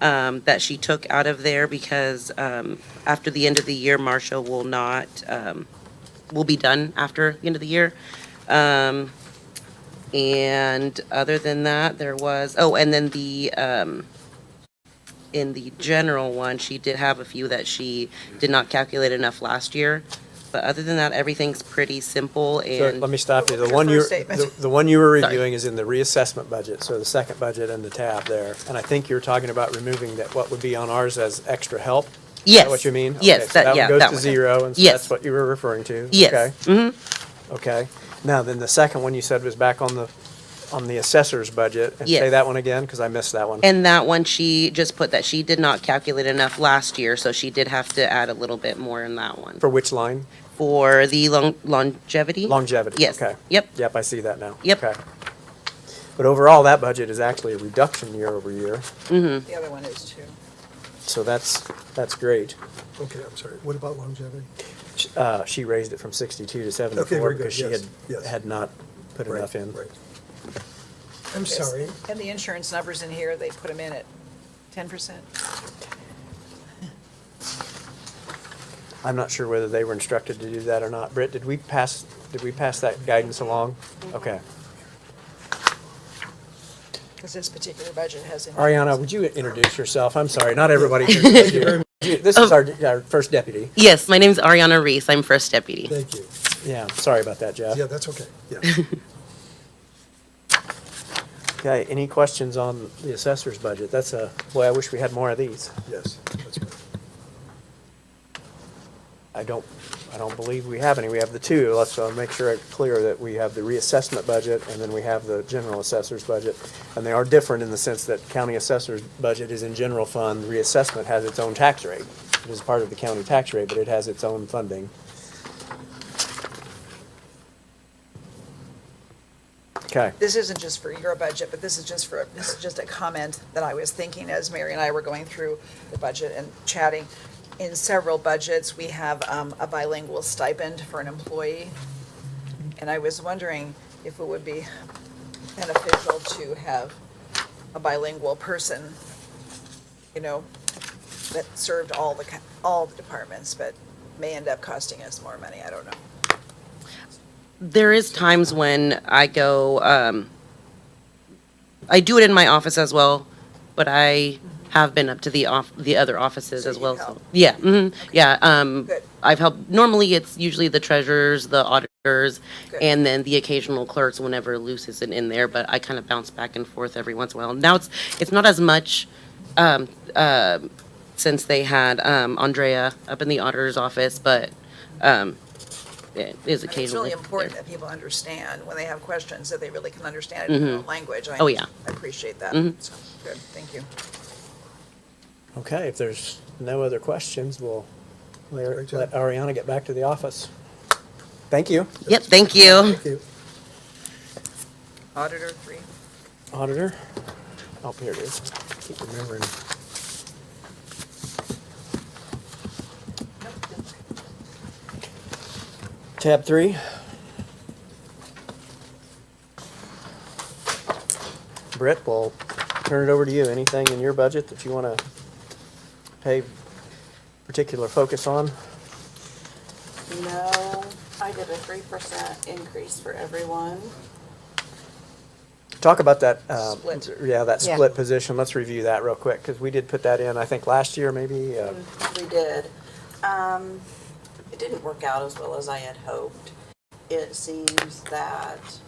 that she took out of there because after the end of the year, Marcia will not, will be done after the end of the year. And other than that, there was, oh, and then in the general one, she did have a few that she did not calculate enough last year. But other than that, everything's pretty simple So and. let me stop you. What was The your one you first statement? the one you were Sorry. reviewing is in the reassessment budget, so the second budget and the tab there. And I think you're talking about removing that, what would be on ours as extra help? Is Yes. that what you mean? Yes, Okay, so that- yeah, one that goes to one. zero, and so Yes. that's what you were referring to? Yes. Okay. Mm-hmm. Okay. Now, then the second one you said was back on the assessor's budget. And say Yes. that one again, because I missed that one. And that one, she just put that she did not calculate enough last year, so she did have to add a little bit more in that one. For which line? For the longevity? Longevity? Yes. Okay. Yep. Yep, I see that now. Yep. Okay. But overall, that budget is actually a reduction year over year, The other one is two. so that's great. Okay, I'm sorry. What about longevity? She raised it from 62 to 74 very good. because she Yes, yes. had not put Right, enough in. right. I'm sorry. And the insurance numbers in here, they put them in at 10%. I'm not sure whether they were instructed to do that or not. Britt, did we pass that guidance along? Okay. Because this particular budget has. Ariana, would you introduce yourself? I'm sorry, not everybody here knows you. This is our first deputy. Yes, my name's Ariana Reese. I'm first deputy. Thank you. Yeah, sorry about that, Jeff. Yeah, that's okay. Yeah. Okay, any questions on the assessor's budget? Boy, I wish we had more of these. Yes, that's good. I don't believe we have any. We have the two. Let's make sure it's clear that we have the reassessment budget and then we have the general assessor's budget. And they are different in the sense that county assessor's budget is in general fund. Reassessment has its own tax rate. It is part of the county tax rate, but it has its own funding. Okay. This isn't just for your budget, but this is just a comment that I was thinking as Mary and I were going through the budget and chatting. In several budgets, we have a bilingual stipend for an employee. And I was wondering if it would be beneficial to have a bilingual person, that served all the departments, but may end up costing us more money. I don't know. There is times when I go, I do it in my office as well, but I have been up to the other offices So as you well. help. So yeah, yeah. Good. I've helped. Normally, it's usually the treasurers, the auditors, Good. and then the occasional clerks whenever Luce isn't in there. But I kind of bounce back and forth every once in a while. Now it's not as much since they had Andrea up in the auditor's office, but it is It's occasionally. really important there. that people understand when they have questions, that they really can understand it in their own language. Oh, yeah. I appreciate that. So, good, thank you. Okay, if there's no other questions, we'll Great job. let Ariana get back to the office. Thank you. Yep. Thank you. Thank you. Auditor 3. Auditor? Oh, here it is. Keep remembering. Tab 3. Britt, we'll turn it over to you. Anything in your budget that you want to pay particular focus on? No, I I did a 3% increase for everyone. Talk about that, Split. yeah, that Yeah. split position. Let's review that real quick, because we did put that in, I think, last year, maybe. We did. It didn't work out as well as I had hoped. It seems that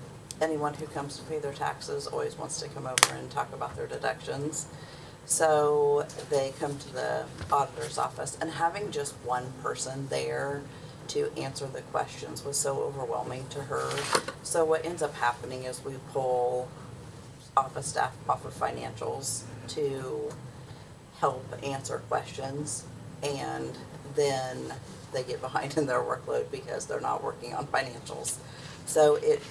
anyone who comes to pay their taxes always wants to come over and talk about their deductions. So they come to the auditor's office, and having just one person there to answer the questions was so overwhelming to her. So what ends up happening is we pull office staff off of financials to help answer questions, and then they get behind in their workload because they're not working on financials. So it,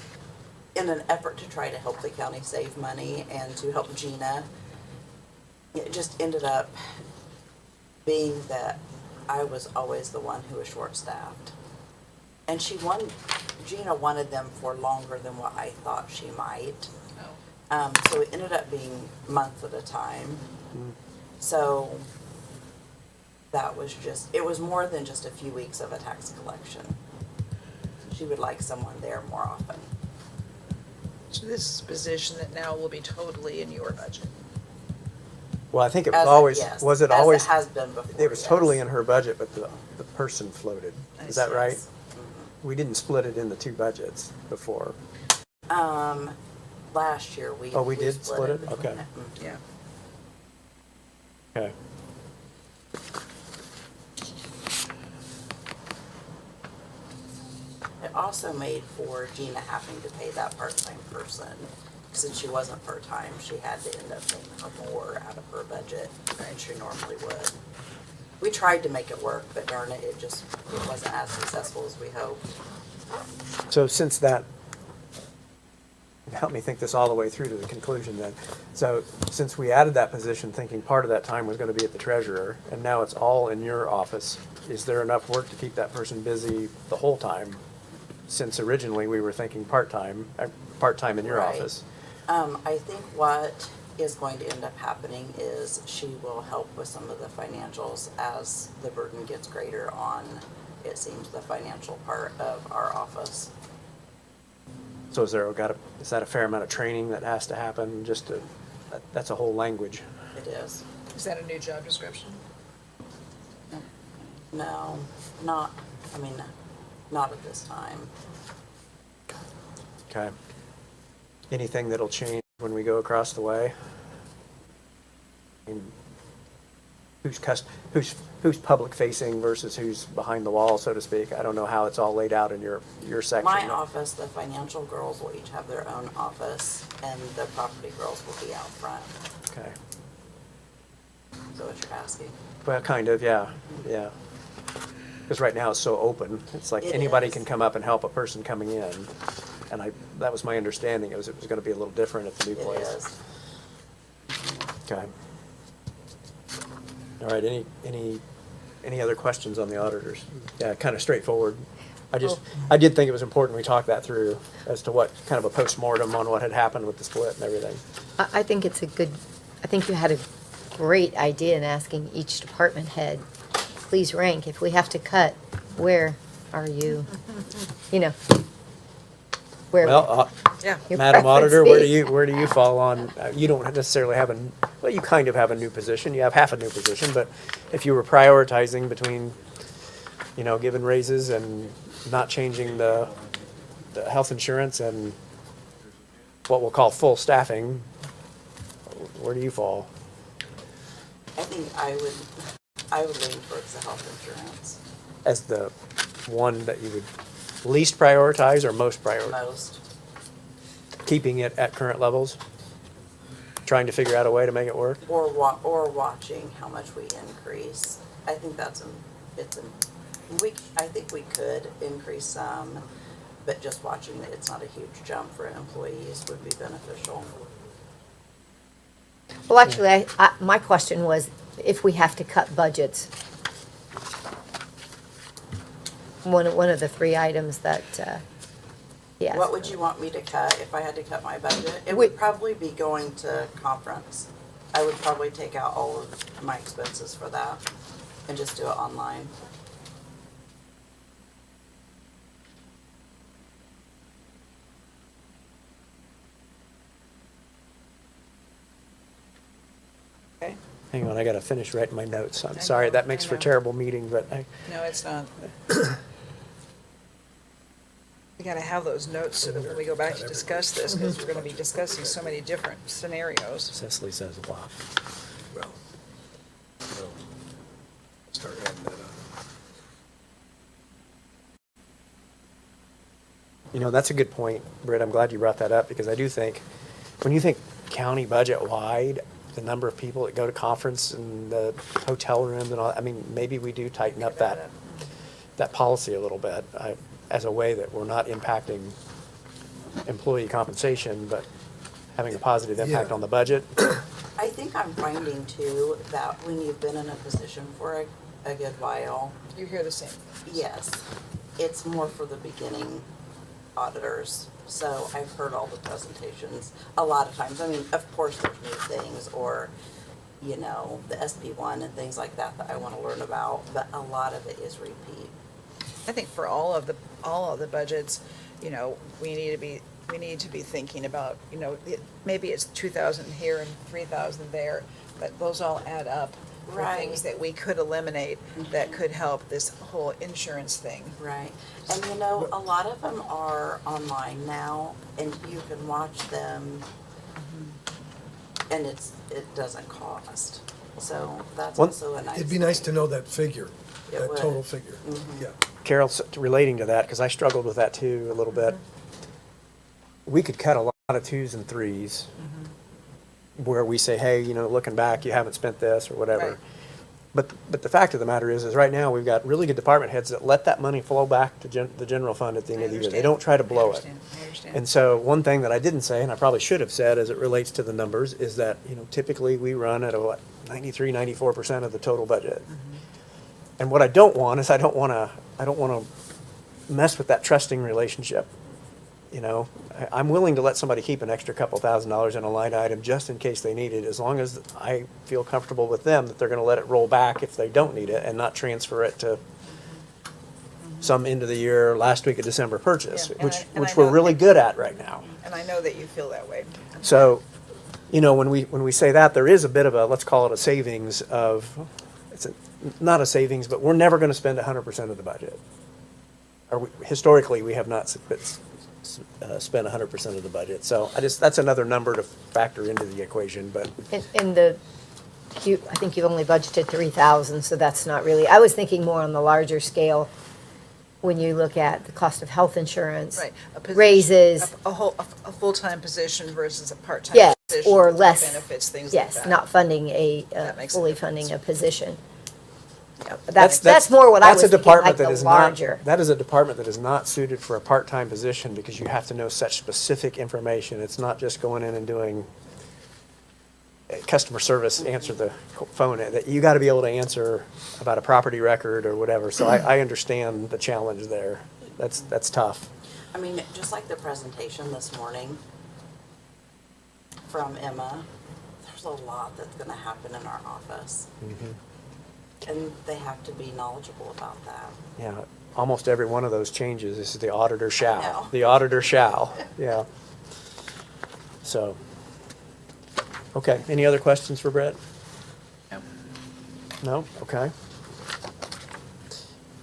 in an effort to try to help the county save money and to help Gina, it just ended up being that I was always the one who was short-staffed. And Gina wanted them for longer than what I thought she might. So it ended up being months at a time. So that was it was more than just a few weeks of a tax collection. She would like someone there more often. So this is a position that now will be totally in your budget. Well, I think it was As it- always, yes, was it as always? has been before, It was totally yes. in her budget, but the person floated. Is that right? Yes. We didn't split it into two budgets before. Last year we. Oh, we did split it? between Okay. it. Yeah. Okay. It also made for Gina having to pay that part-time person. Since she wasn't part-time, she had to end up paying her more out of her budget than she normally would. We tried to make it work, but darn it, it wasn't as successful as we hoped. So since that, help me think this all the way through to the conclusion then. So since we added that position, thinking part of that time was going to be at the treasurer, and now it's all in your office, is there enough work to keep that person busy the whole time? Since originally we were thinking part-time in your Right. office. I think what is going to end up happening is she will help with some of the financials as the burden gets greater on, it seems, the financial part of our office. So is that a fair amount of training that has to happen just to, that's a whole language. It is. Is that a new job description? No, not at this time. Okay. Anything that'll change when we go across the way? I mean, who's public facing versus who's behind the wall, so to speak? I don't know how it's all laid out in your section. My office, the financial girls will each have their own office, and the property girls will be out front. Okay. So what you're asking? Well, kind of, yeah, yeah. Because right now it's so open. It's like It anybody is. can come up and help a person coming in. And that was my understanding, it was going to be a little different at the new It place. is. Okay. All right, any other questions on the auditors? Yeah, kind of straightforward. I did think it was important we talked that through as to what, kind of a postmortem on what had happened with the split and everything. I think it's I think you had a great idea in asking each department head, please rank, if we have to cut, where are you? You know, where Well, Yeah. your Madam preference Auditor, be. where do you fall on, you don't necessarily have well, you kind of have a new position, you have half a new position, but if you were prioritizing between, giving raises and not changing the health insurance and what we'll call full staffing, where do you fall? I think I would lean towards the health insurance As the one that you would least prioritize or most prioritize? most. Keeping it at current levels? Trying to figure out a way to make it work? Or watching how much we increase. I think I think we could increase some, but just watching that it's not a huge jump for employees would be beneficial. Well, actually, my question was, if we have to cut budgets, one of the three items that, yes. What would you want me to cut if I had to cut my budget? It We- would probably be going to conference. I would probably take out all of my expenses for that and just do it online. Hang on, I gotta finish writing my notes. I'm I sorry, know, that makes I for know. terrible meeting, but No, it's not. We gotta have those notes so that when we go back to discuss this, because we're gonna be discussing so many different scenarios. Cecily says blah. Well, start adding that up. You know, that's a good point, Britt. I'm glad you brought that up because I do think, when you think county budget wide, the number of people that go to conference and the hotel rooms and all, I mean, maybe we do tighten up that policy a little bit, as a way that we're not impacting employee compensation, but having a positive impact Yeah. on the budget. I think I'm finding too that when you've been in a position for a good while, You hear the same. yes, it's more for the beginning auditors. So I've heard all the presentations a lot of times. I mean, of course, there's new things or, you know, the SB1 and things like that that I want to learn about, but a lot of it is repeat. I think for all of the budgets, you know, we need to be thinking about, you know, maybe it's 2,000 here and 3,000 there, but those all add up for Right. things that we could eliminate that could help this whole insurance thing. Right. And you know, a lot of them are online now and you can watch them and it doesn't cost. So that's One- also a nice. It'd be nice to know that figure, It that would. total figure. Mhm. Yeah. Carol, relating to that, because I struggled with that too a little bit. We could cut a lot of 2s and 3s where we say, hey, you know, looking back, you haven't spent this or whatever. Right. But the fact of the matter is right now, we've got really good department heads that let that money flow back to the general fund at the end I of the year. They understand. don't try to I blow it. understand. I understand. And so one thing that I didn't say, and I probably should have said as it relates to the numbers, is that, you know, typically we run at what, 93, 94% of the total budget. And what I don't want is I don't want to mess with that trusting relationship. You know, I'm willing to let somebody keep an extra couple $1,000s in a line item just in case they need it, as long as I feel comfortable with them that they're going to let it roll back if they don't need it and not transfer it to some end of the year, last week of December purchase, Yeah, and I which we're know- really good at right now. And I know that you feel that way. So, you know, when we say that, there is a bit of a, let's call it a savings of, not a savings, but we're never going to spend 100% of the budget. Historically, we have not spent 100% of the budget. So that's another number to factor into the equation, but In the, I think you've only budgeted 3,000, so that's not really, I was thinking more on the larger scale when you look at the cost of health insurance. Right. A position- Raises. A full-time position versus a part-time Yes, position. or with less. Benefits, things like that. Yes, not funding That makes fully sense. funding a position. Yeah. That's more what I was that's a thinking, like department the that is not, larger. that is a department that is not suited for a part-time position because you have to know such specific information. It's not just going in and doing customer service, answer the phone. That you got to be able to answer about a property record or whatever. So I understand the challenge there. That's tough. I mean, just like the presentation this morning from Emma, there's a lot that's gonna happen in our office. And they have to be knowledgeable about that. Yeah, almost every one of those changes is the auditor shall. know. The auditor shall, yeah. So, okay, any other questions for Brett? No. No? Okay.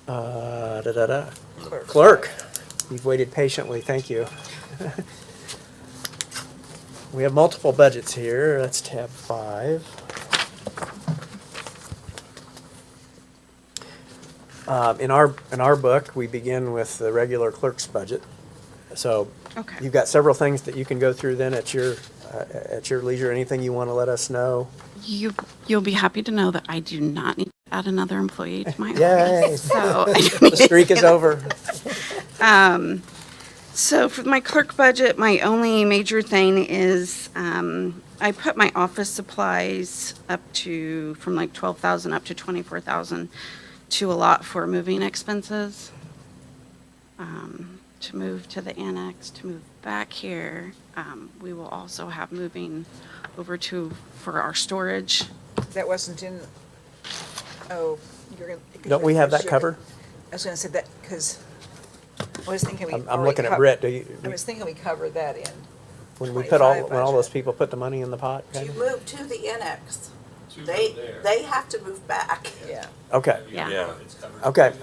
Da-da-da. Clerk. Clerk, you've waited patiently, thank you. We have multiple budgets here, that's tab 5. In our book, we begin with the regular clerk's budget. So Okay. you've got several things that you can go through then at your leisure. Anything you want to let us know? You'll be happy to know that I do not need to add another employee to my Yay. office. So, The streak is over. so for my clerk budget, my only major thing is I put my office supplies up to from like 12,000 up to 24,000 to allot for moving expenses. To move to the annex, to move back here. We will also have moving over for our storage. That wasn't in, oh, you're going to. Don't we have that covered? I was going to say that, because I was thinking we. I'm already looking at cov- Brett. I was thinking we covered that in. When all 25 those budget. people put the money in the pot? To kind of? move to the annex, They have to move back. Yeah. Okay, Yeah. okay,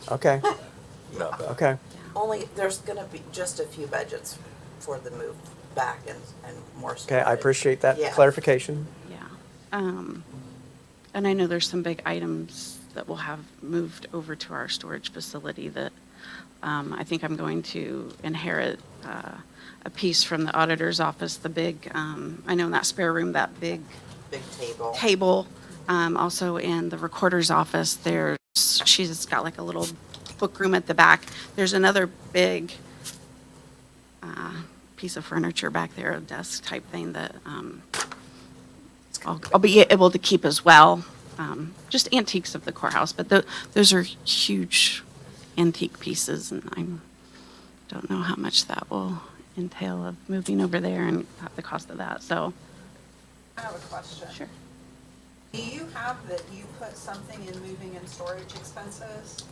okay, okay. Only, there's gonna be just a few budgets for the move back and more Okay, storage. I appreciate that Yeah. clarification. Yeah. And I know there's some big items that will have moved over to our storage facility that I think I'm going to inherit a piece from the auditor's office, the big, I know in that spare room, that big Big table. table. Also in the recorder's office, she's got like a little book room at the back. There's another big piece of furniture back there, a desk type thing that I'll be able to keep as well. Just antiques of the courthouse, but those are huge antique pieces, and I don't know how much that will entail of moving over there and the cost of that, so. I have a question. Sure. Do you have that you put something in moving and storage expenses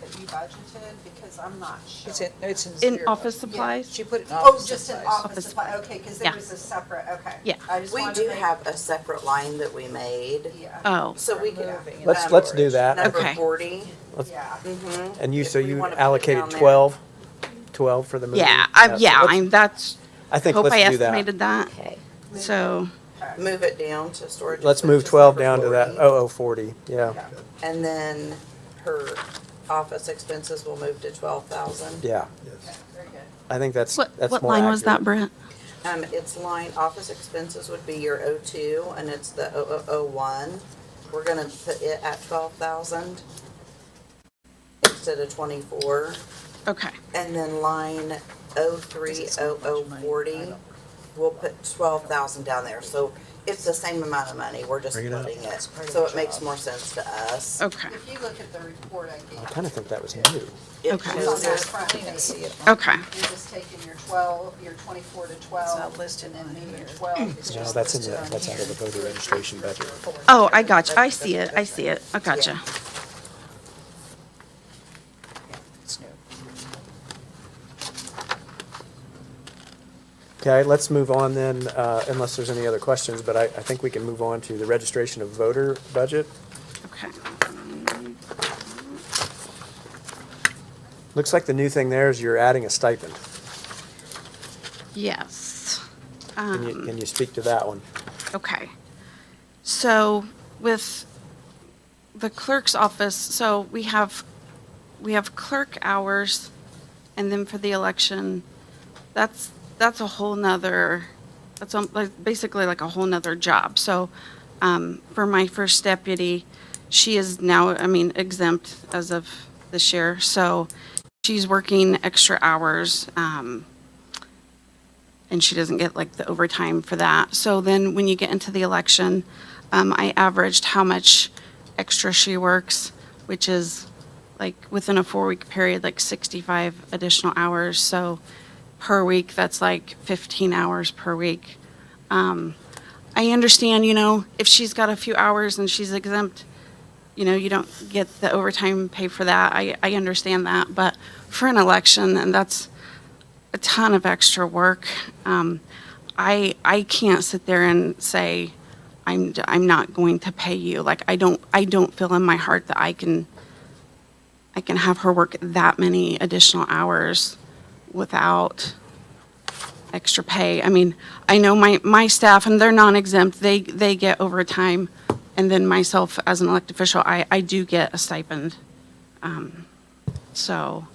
that you budgeted? Because I'm not sure. It's in In zero. office supplies? She put it in Oh, office just in supplies. office supply, okay, because Yeah. there was a separate, okay. Yeah. I just We wanted do to make. have a separate line that we made, Yeah. Oh, so we can. Moving and Let's do that. Number Okay. 40. Yeah. And you, If so we you wanna put it allocated down there. 12 for the movie? yeah, so let's- that's, I think hope I let's do that. estimated that, Okay. so, Move it down to storage. Let's move expenses 12 number down to that 40. 0040, yeah, And then her office expenses will move to 12,000. yeah. Yes. Very good. I think that's what more line was that, accurate. Brent? It's line, office expenses would be your 02, and it's the 0001. We're gonna put it at 12,000 instead of 24. Okay, And then line 030040, we'll put 12,000 down there. So it's the same amount of money, we're just Bring it up. splitting it. So it makes more sense to us. okay, If you look at the report I gave I you, kind of think that was new. It Okay. it's on shows that us- front You can page. see it. okay. You're just taking your 12, your 24 to 12. not listed and on then moving here. 12. It's No, just that's in listed the, on that's out of here. the voter registration budget. Oh, I got you, I see it, I gotcha. It's new. Okay, let's move on then, unless there's any other questions, but I think we can move on to the registration of voter budget. Okay. Looks like the new thing there is you're adding a stipend. Yes. Can you speak to that one? Okay. So with the clerk's office, so we have clerk hours, and then for the election, that's a whole nother, basically like a whole nother job. So for my first deputy, she is now, exempt as of this year. So she's working extra hours, and she doesn't get like the overtime for that. So then when you get into the election, I averaged how much extra she works, which is like within a 4-week period, like 65 additional hours. So per week, that's like 15 hours per week. I understand, if she's got a few hours and she's exempt, you don't get the overtime pay for that. I understand that. But for an election, and that's a ton of extra work, I can't sit there and say, I'm not going to pay you. Like, I don't feel in my heart that I can have her work that many additional hours without extra pay. I know my staff, and they're non-exempt, they get overtime, and then myself as an elected official, I do get a stipend. So,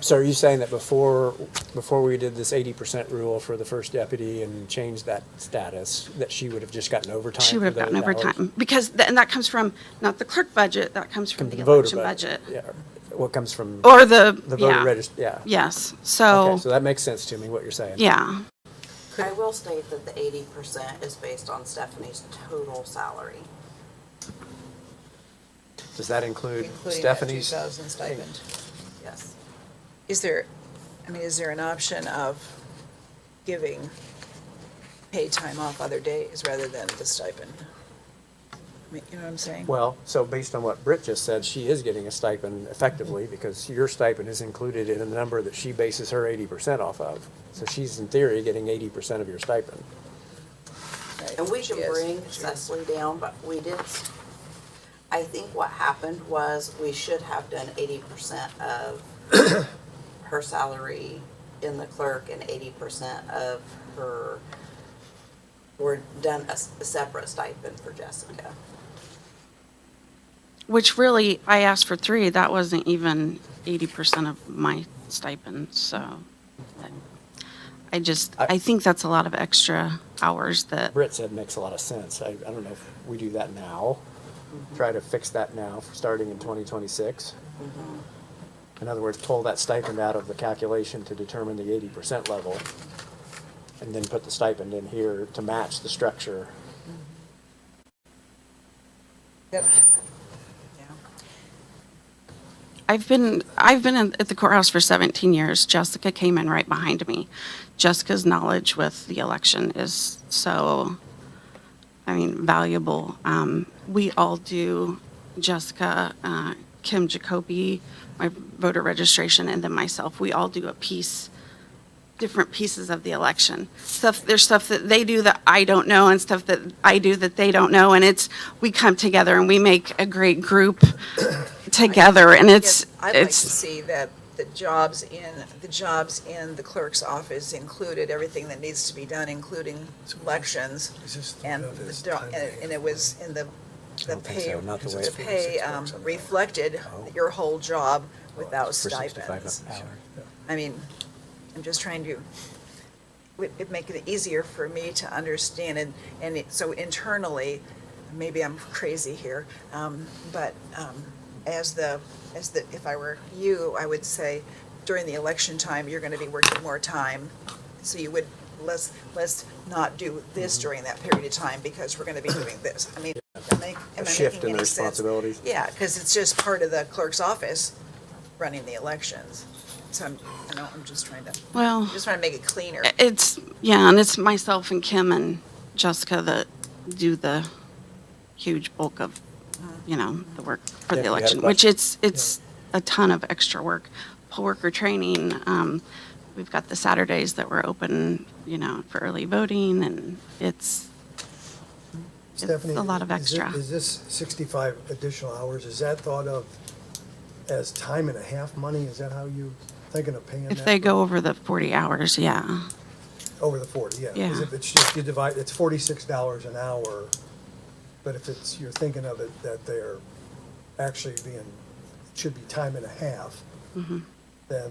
So are you saying that before we did this 80% rule for the first deputy and changed that status, that she would have just gotten overtime? she would have for gotten those hours? overtime, because, and that comes from, not the clerk budget, that comes from the voter election budget. Yeah, what comes from Or the, the voter yeah, register, yeah. yes, Okay, so, so that makes sense to me, what you're saying. yeah. I will state that the 80% is based on Stephanie's total salary. Does that include Including that Stephanie's? 2,000 stipend. Yes. Is there an option of giving paid time off other days rather than the stipend? You know what I'm saying? Well, so based on what Britt just said, she is getting a stipend effectively because your stipend is included in a number that she bases her 80% off of. So she's in theory getting 80% of your stipend. And we She can is. bring She is. Cecily down, but we did, I think what happened was we should have done 80% of her salary in the clerk and 80% of her, or done a separate stipend for Jessica. Which really, I asked for 3, that wasn't even 80% of my stipend, so. I think that's a lot of extra hours that, Britt said makes a lot of sense. I don't know if we do that now, try to fix that now, starting in 2026. In other words, pull that stipend out of the calculation to determine the 80% level, and then put the stipend in here to match the structure. Yep. Yeah. I've been at the courthouse for 17 years. Jessica came in right behind me. Jessica's knowledge with the election is so, valuable. We all do, Jessica, Kim Jacoby, my voter registration, and then myself, we all do different pieces of the election. There's stuff that they do that I don't know, and stuff that I do that they don't know, and we come together and we make a great group together, and Yes, I'd like to it's, see that the jobs in the clerk's office included everything that needs to be done, including elections. Is this And of his the, time and it was in the don't think pay, so, not the way the it- pay reflected your whole job without For 65 stipends. an hour. I mean, I'm just trying to, it make it easier for me to understand, so internally, maybe I'm crazy here, but if I were you, I would say during the election time, you're gonna be working more time, so you would, let's not do this during that period of time, because we're gonna be doing this. I mean, am I shift making in the any sense? responsibilities. Yeah, because it's just part of the clerk's office running the elections. So I'm just trying to make it cleaner. and it's myself and Kim and Jessica that do the huge bulk of, the work for Yeah, the we had a election, which it's a ton of extra work. Poll worker training, we've got the Saturdays that we're open, for early voting, and it's Stephanie, a lot of is it- extra. Is this 65 additional hours, is that thought of as time and a half money? Is that how you thinking of paying that? If they go over the 40 hours, yeah. Over the 40, yeah. 'Cause Yeah. if it's just, you divide, it's $46 an hour, but if you're thinking of it that they're actually should be time and a half, Mm-hmm. then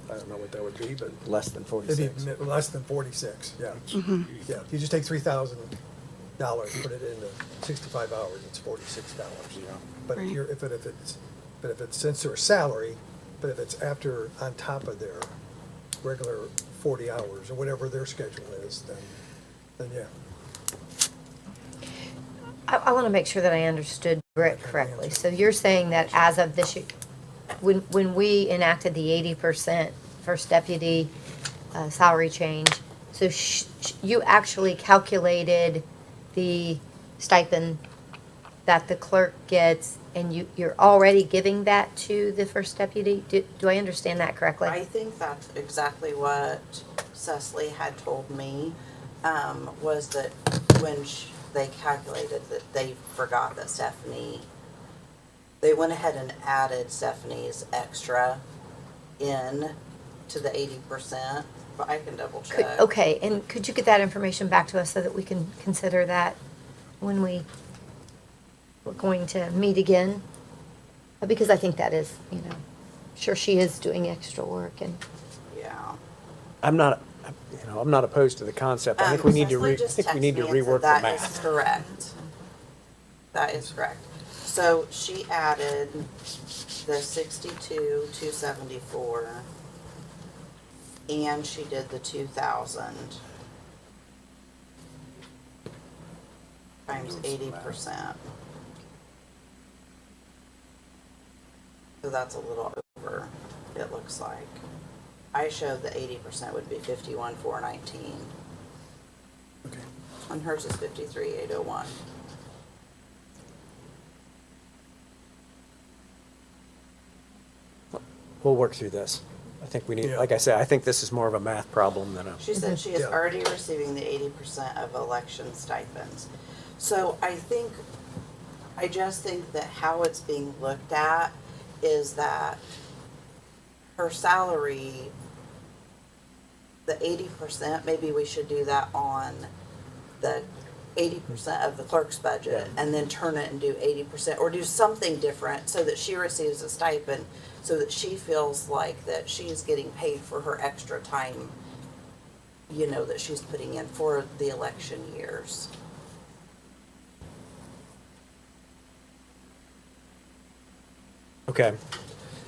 I don't know what that would be, but Less than it'd 46. be less than 46, yeah. Mm-hmm. Yeah, if you just take $3,000, put it into 65 hours, it's $46. But Right. if it's since their salary, but if it's after, on top of their regular 40 hours or whatever their schedule is, then yeah. I want to make sure that I understood Brett correctly. So you're saying that as of this year, when we enacted the 80% first deputy salary change, so you actually calculated the stipend that the clerk gets, and you're already giving that to the first deputy? Do I understand that correctly? I think that's exactly what Cecily had told me, was that when they calculated that they forgot that they went ahead and added Stephanie's extra in to the 80%, but I can double check. Okay, and could you get that information back to us so that we can consider that when we're going to meet again? Because I think that is, sure she is doing extra work and. Yeah. I'm not opposed to the concept. I think we need to Cecily just texted me and said rework the that math. is correct. That is correct. So she added the 62,274, and she did the 2,000 times 80%. So that's a little over, it looks like. I showed the 80% would be 51,419. Okay. And hers is 53,801. We'll work through this. I think we need, Yeah. like I said, I think this is more of a math problem than a, She said she is Yeah. already receiving the 80% of election stipends. So I just think that how it's being looked at is that her salary, the 80%, maybe we should do that on the 80% of the clerk's budget and then turn it and do 80% or do something different so that she receives a stipend so that she feels like that she's getting paid for her extra time, you know, that she's putting in for the election years. okay.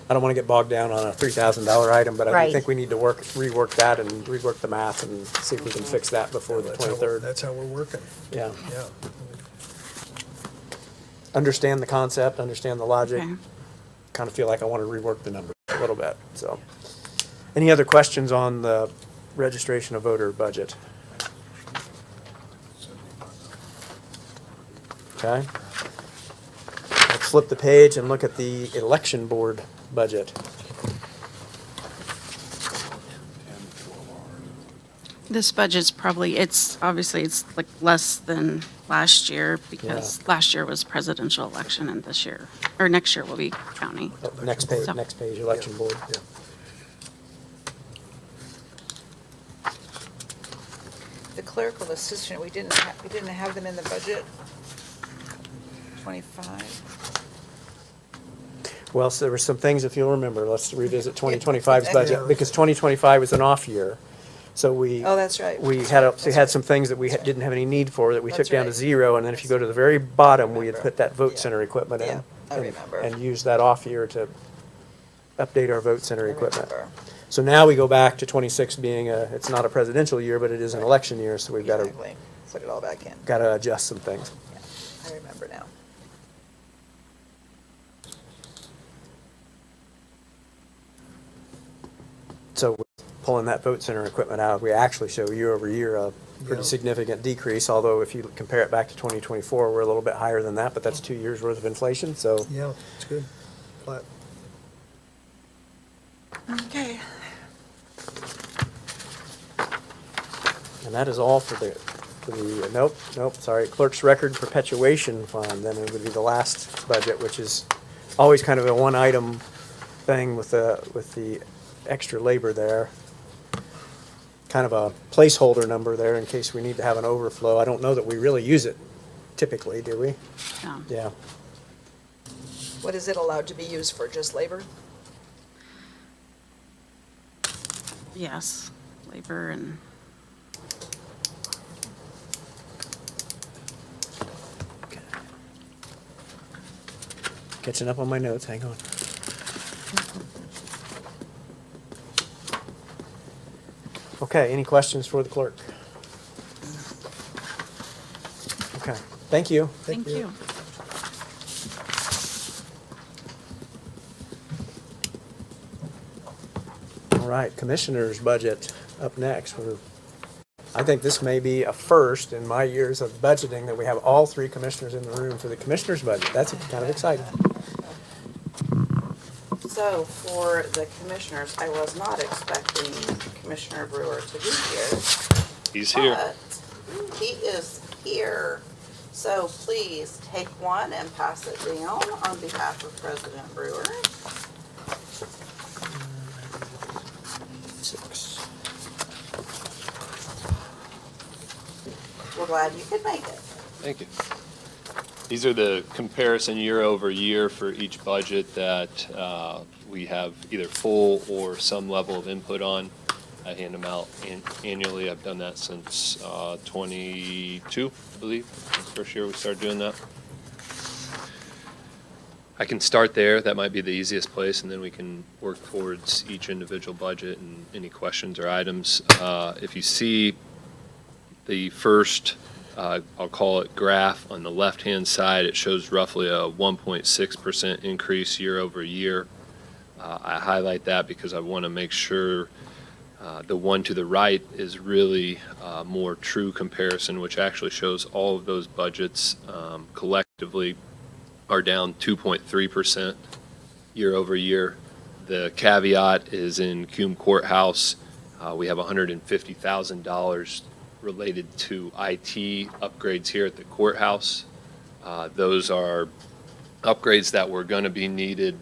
I don't want to get bogged down on a $3,000 item, but I do Right. think we need to rework that and rework the math and see if we can fix that before the That's how we're- 23rd. That's how we're working, Yeah. yeah. Understand the concept, understand the logic. Okay. Kind of feel like I want to rework the numbers a little bit, so. Any other questions on the registration of voter budget? Okay. Let's flip the page and look at the election board budget. This budget's probably, obviously it's like less than last year because last year was presidential election and this year, or next year will be county. Next page, election board. Yeah. The clerical assistant, we didn't have them in the budget. 25. Well, so there were some things, if you'll remember, let's revisit 2025's Yeah. budget, because 2025 was an off year. So we. Oh, that's right. We had some things that we didn't have any need for, that we took That's down to right. 0, and then if you go to the very bottom, we had remember. put that vote Yeah. center equipment in. Yeah, I and- remember. And used that off year to update our vote center I equipment. remember. So now we go back to 26 being it's not a presidential year, but it is an election year, so we've got to, Exactly. Put it all back in. adjust some things. I remember now. So with pulling that vote center equipment out, we actually show year over year a pretty Yeah. significant decrease, although if you compare it back to 2024, we're a little bit higher than that, but that's 2 years' worth of inflation, so. Yeah, it's good. Flat. Okay. And that is all for the, sorry, clerk's record perpetuation fund, then it would be the last budget, which is always kind of a one-item thing with the extra labor there. Kind of a placeholder number there in case we need to have an overflow. I don't know that we really use it typically, do we? Yeah. Yeah. What is it allowed to be used for, just labor? Yes, labor and, Catching up on my notes, hang on. Okay, any questions for the clerk? Okay, thank you. thank you. All right, commissioner's budget up next. I think this may be a first in my years of budgeting that we have all 3 commissioners in the room for the commissioner's budget. That's kind of exciting. So for the commissioners, I was not expecting Commissioner Brewer to be here. He's here. But he is here. So please take one and pass it down on behalf of President Brewer. 6. We're glad you could make it. Thank you. These are the comparison year over year for each budget that we have either full or some level of input on. I hand them out annually. I've done that since 22, I believe. That's the first year we started doing that. I can start there. That might be the easiest place, and then we can work towards each individual budget and any questions or items. If you see the first, I'll call it graph on the left-hand side, it shows roughly a 1.6% increase year over year. I highlight that because I want to make sure the one to the right is really more true comparison, which actually shows all of those budgets collectively are down 2.3% year over year. The caveat is in Cume Courthouse, we have $150,000 related to IT upgrades here at the courthouse. Those are upgrades that were going to be needed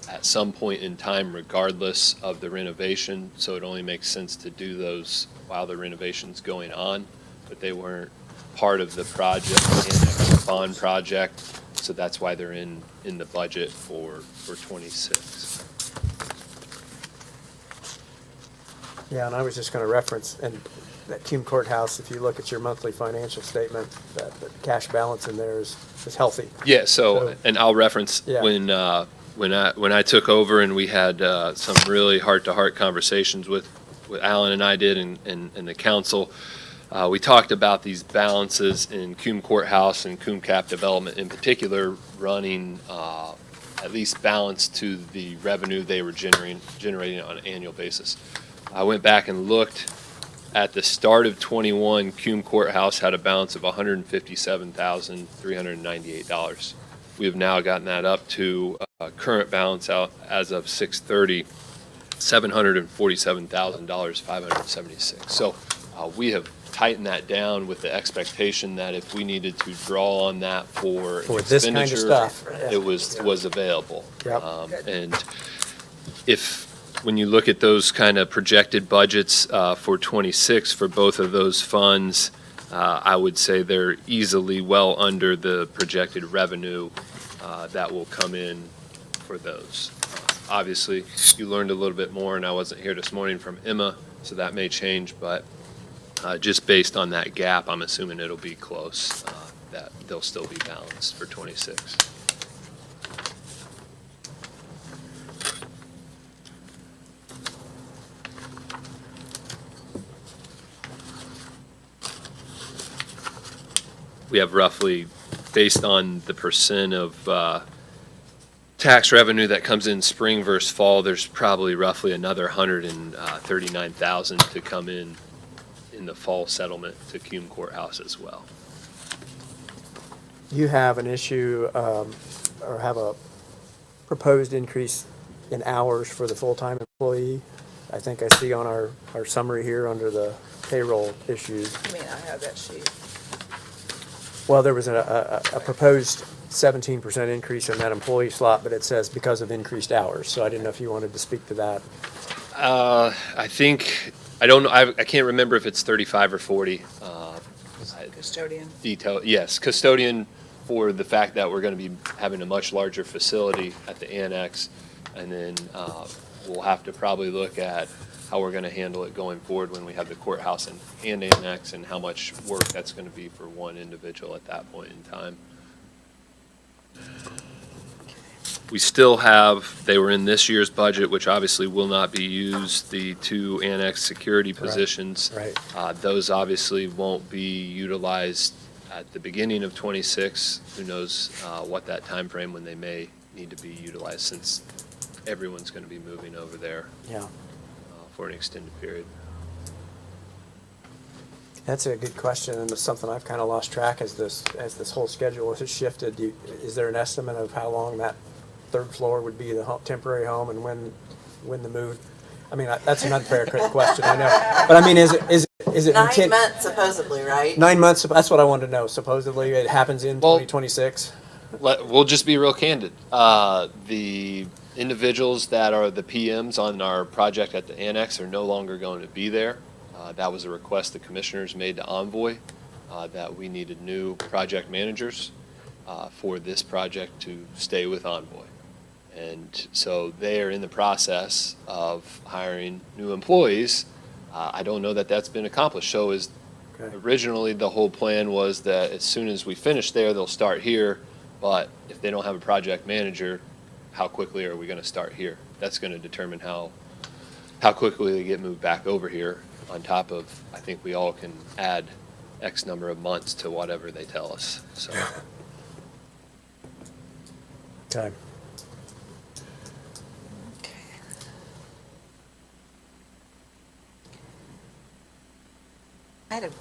at some point in time regardless of the renovation, so it only makes sense to do those while the renovation's going on, but they weren't part of the project, the bond project, so that's why they're in the budget for 26. Yeah, and I was just gonna reference, and that Cume Courthouse, if you look at your monthly financial statement, that the cash balance in there is healthy. Yeah, so, and I'll reference Yeah. when I took over and we had some really heart-to-heart conversations with Alan and I did and the council, we talked about these balances in Cume Courthouse and Cume Cap Development in particular running at least balanced to the revenue they were generating on an annual basis. I went back and looked at the start of '21, Cume Courthouse had a balance of $157,398. We have now gotten that up to current balance out as of 6/30, $747,576. So we have tightened that down with the expectation that if we needed to draw on that for For this kind of expenditure, stuff. it was available. Yep. And when you look at those kind of projected budgets for '26 for both of those funds, I would say they're easily well under the projected revenue that will come in for those. Obviously, you learned a little bit more, and I wasn't here this morning from Emma, so that may change, but just based on that gap, I'm assuming it'll be close, that they'll still be balanced for '26. We have roughly, based on the percent of tax revenue that comes in spring versus fall, there's probably roughly another 139,000 to come in the fall settlement to Cume Courthouse as well. You have an issue, or have a proposed increase in hours for the full-time employee. I think I see on our summary here under the payroll issues. I mean, I have that sheet. Well, there was a proposed 17% increase in that employee slot, but it says because of increased hours. So I didn't know if you wanted to speak to that. I think, I don't know, I can't remember if it's 35 or 40. Custodian. Yes, custodian for the fact that we're going to be having a much larger facility at the annex. And then we'll have to probably look at how we're going to handle it going forward when we have the courthouse and annex, and how much work that's going to be for one individual at that point in time. We still have, they were in this year's budget, which obviously will not be used, the 2 annex security positions. Right. Those obviously won't be utilized at the beginning of '26. Who knows what that time frame when they may need to be utilized, since everyone's going to be moving over there Yeah. for an extended period. That's a good question, and it's something I've kind of lost track as this whole schedule has shifted. Is there an estimate of how long that third floor would be the temporary home, and when the move? I mean, that's an unfair question, I know. But I mean, is it 9 months supposedly, right? 9 months? That's what I wanted to know. Supposedly, it happens in Well- 2026. We'll just be real candid. The individuals that are the PMs on our project at the annex are no longer going to be there. That was a request the commissioners made to Envoy, that we needed new project managers for this project to stay with Envoy. And so they are in the process of hiring new employees. I don't know that that's been accomplished. So Okay. originally, the whole plan was that as soon as we finish there, they'll start here. But if they don't have a project manager, how quickly are we going to start here? That's going to determine how quickly they get moved back over here, on top of, I think we all can add X number of months to whatever they tell us, so. Okay.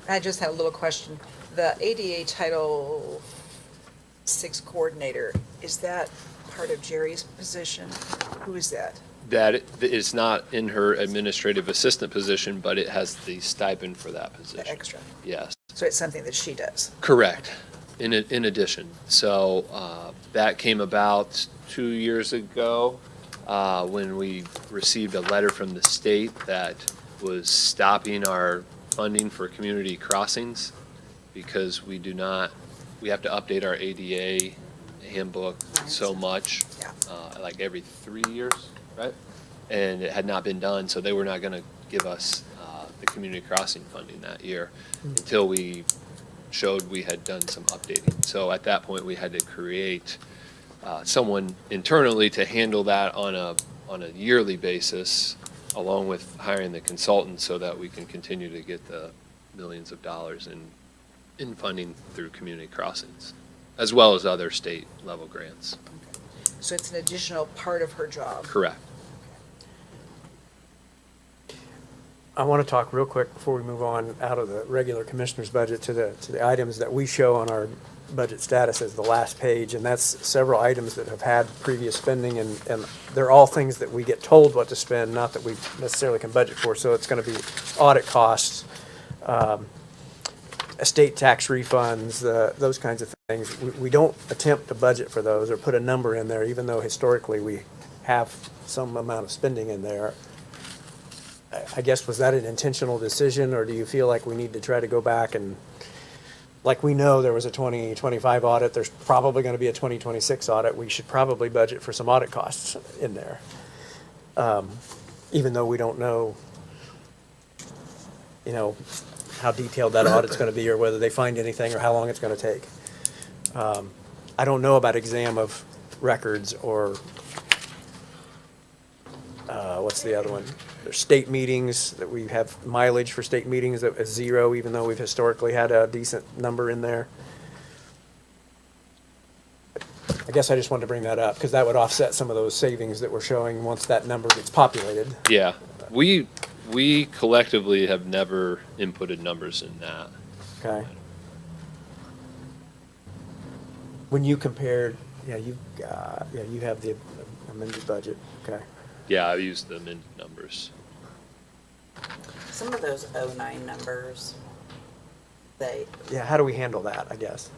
I just had a little question. The ADA Title VI coordinator, is that part of Jerry's position? Who is that? That is not in her administrative assistant position, but it has the stipend for that position. The extra. Yes, So it's something that she does. correct, in addition. So that came about 2 years ago when we received a letter from the state that was stopping our funding for community crossings because we have to update our ADA handbook so much, Yeah. like every 3 years, right? And it had not been done, so they were not going to give us the community crossing funding that year until we showed we had done some updating. So at that point, we had to create someone internally to handle that on a yearly basis, along with hiring the consultant so that we can continue to get the millions of dollars in funding through community crossings, as well as other state level grants. So it's an additional part of her job. Correct. I want to talk real quick before we move on out of the regular commissioner's budget to the items that we show on our budget status as the last page, and that's several items that have had previous spending, and they're all things that we get told what to spend, not that we necessarily can budget for. So it's going to be audit costs, estate tax refunds, those kinds of things. We don't attempt to budget for those or put a number in there, even though historically we have some amount of spending in there. I guess, was that an intentional decision, or do you feel like we need to try to go back and, like we know there was a 2025 audit, there's probably going to be a 2026 audit, we should probably budget for some audit costs in there. Even though we don't know, how detailed that audit's going to be, or whether they find anything, or how long it's going to take. I don't know about exam of records or, what's the other one? There's state meetings, that we have mileage for state meetings that is zero, even though we've historically had a decent number in there. I guess I just wanted to bring that up, because that would offset some of those savings that we're showing once that number gets populated. Yeah, we collectively have never inputted numbers in that. Okay. When you compared, you have the amended budget, okay. Yeah, I used the amended numbers. Some of those 09 numbers, Yeah, how do we handle that, I guess?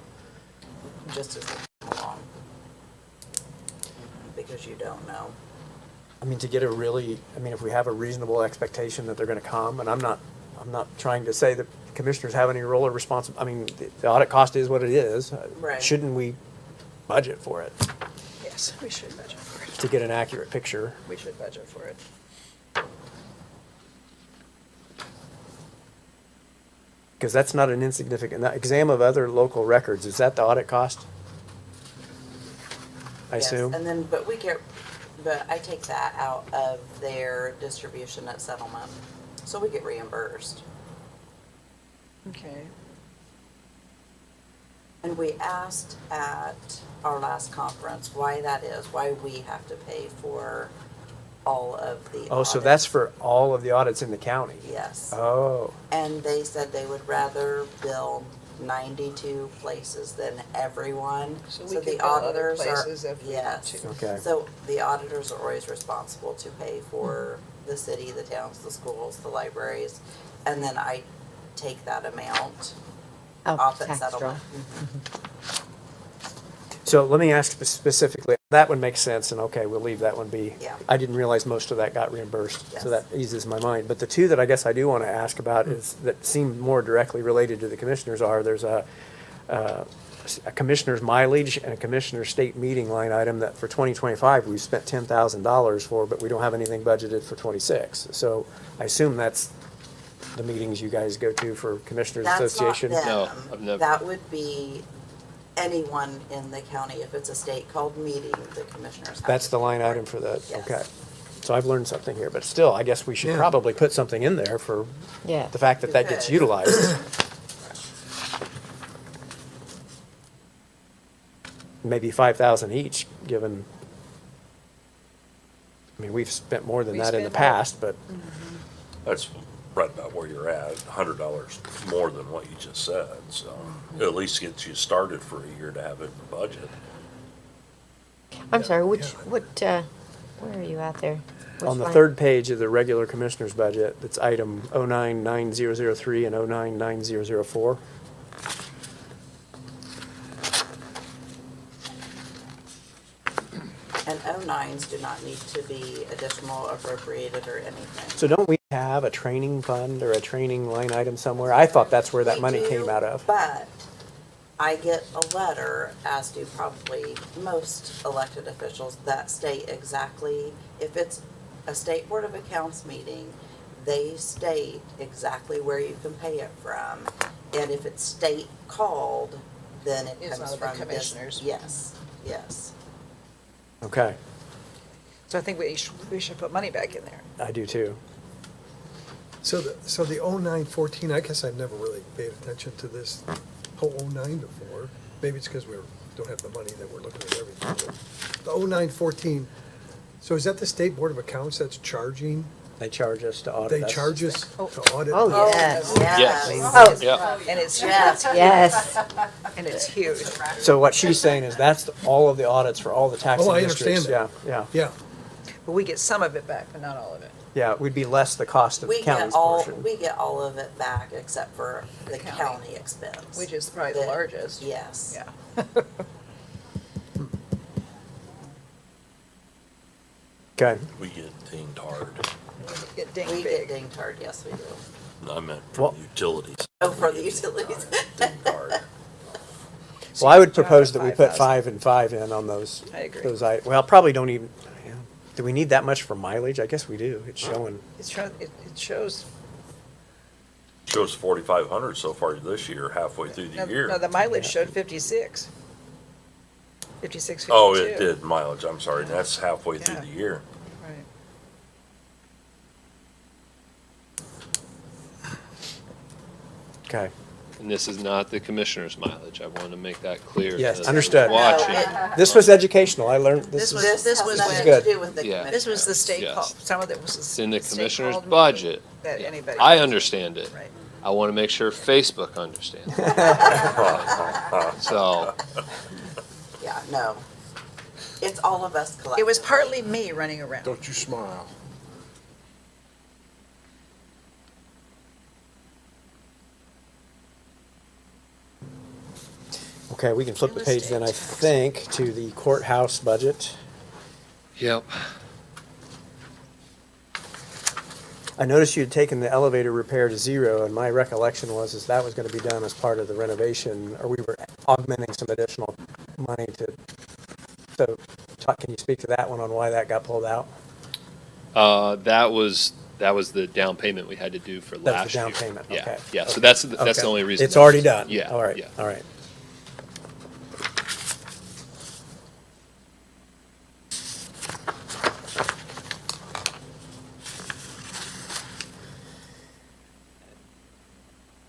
just as they come along. Because you don't know. I mean, if we have a reasonable expectation that they're gonna come, and I'm not trying to say that commissioners have any role or the audit cost is what it is. Right. Shouldn't we budget for it Yes, we should budget for it. to get an accurate picture? We should budget for it. Because that's not an insignificant, that exam of other local records, is that the audit cost? I Yes, assume? and then, but I take that out of their distribution at settlement, so we get reimbursed. Okay. And we asked at our last conference why that is, why we have to pay for all of the Oh, so audits. that's for all of the audits in the county? Yes. Oh, And they said they would rather bill 92 places than everyone. So we could bill other places if we want Yes. to. okay. So the auditors are always responsible to pay for the city, the towns, the schools, the libraries. And then I take that amount off at tax settlement. draw. So let me ask specifically, that one makes sense, and okay, we'll leave that one be. Yeah. I didn't realize most of that got reimbursed, Yes. so that eases my mind. But the two that I guess I do want to ask about is, that seem more directly related to the commissioners there's a commissioner's mileage and a commissioner's state meeting line item that for 2025, we've spent $10,000 for, but we don't have anything budgeted for 26. So I assume that's the meetings you guys go to for Commissioners Association? That's No, not I've them. never- That would be anyone in the county. If it's a state-called meeting, the commissioners have That's to the pay line for it. item for that, Yes. okay. So I've learned something here, but still, I guess we should Yeah. probably put something in there for Yeah. the fact that You that gets could. utilized. Maybe 5,000 each, given, we've spent more than We that in the spend more. past, but, That's right about where you're at, $100 more than what you just said, so it at least gets you started for a year to have it in the budget. I'm sorry, what Where are you at there? On the Which line? third page of the regular commissioner's budget, it's item 099003 and 099004. And 09s do not need to be additional appropriated or anything. So don't we have a training fund or a training line item somewhere? I thought that's where that We money do, came out of. But I get a letter, as do probably most elected officials, that state exactly, if it's a state board of accounts meeting, they state exactly where you can pay it from. And if it's state called, then it It's comes not the from this. commissioners. Yes, yes. Okay, So I think we should put money back in there. I do too. So the 0914, I guess I've never really paid attention to this whole 09 before. Maybe it's because we don't have the money that we're looking at everything. The 0914, so is that the State Board of Accounts that's charging? They charge us to audit They us. charge us to audit? Oh, yes. Yes. Oh, Yeah. And it's, Yes. yes. and it's huge. So what she's saying is that's all of the audits for all the taxing Oh, I districts. understand Yeah, Yeah, But we get some of it back, but not all of it. yeah, we'd be less the cost of the We get county's all, portion. we get all of it back except for the county. county expense. Which is probably the largest. Yes. Yeah. Okay, We get dinged hard. Get dinged We get big. dinged hard, yes, we do. I meant Well- for utilities. Oh, for the utilities. Dinged hard. well, I would propose that we put 5,000. 5 and 5 in on those. I agree. Well, probably don't even, yeah. Do we need that much for mileage? I guess we do. It's showing. It shows, Shows 4,500 so far this year, halfway through the year. no, the mileage showed 56. 56, 52. Oh, it did mileage, I'm sorry, that's halfway through Yeah. the year. Right. Okay. And this is not the commissioner's mileage. I want to make that clear. Yes, to understood. Watching. This was educational. I learned this This was. was- This was has when- nothing good. to do with the Yeah. This was the commissioners. state Yes. call, some of it was It's the in the state commissioner's called budget. That Yeah. anybody. I understand it. Right. I want to make sure Facebook understands. So, Yeah, no. It's all of us collectively. It was partly me running around. Don't you smile. Okay, we can flip the page then, I think, to the courthouse budget. yep. I noticed you had taken the elevator repair to 0, and my recollection was is that was gonna be done as part of the renovation, or we were augmenting some additional money to, so, can you speak to that one on why that got pulled out? That was the down payment we had to do for That's last the year. down payment, Yeah, okay. yeah, so Okay. that's the Okay. only reason. It's already done? Yeah, All right, yeah. all right.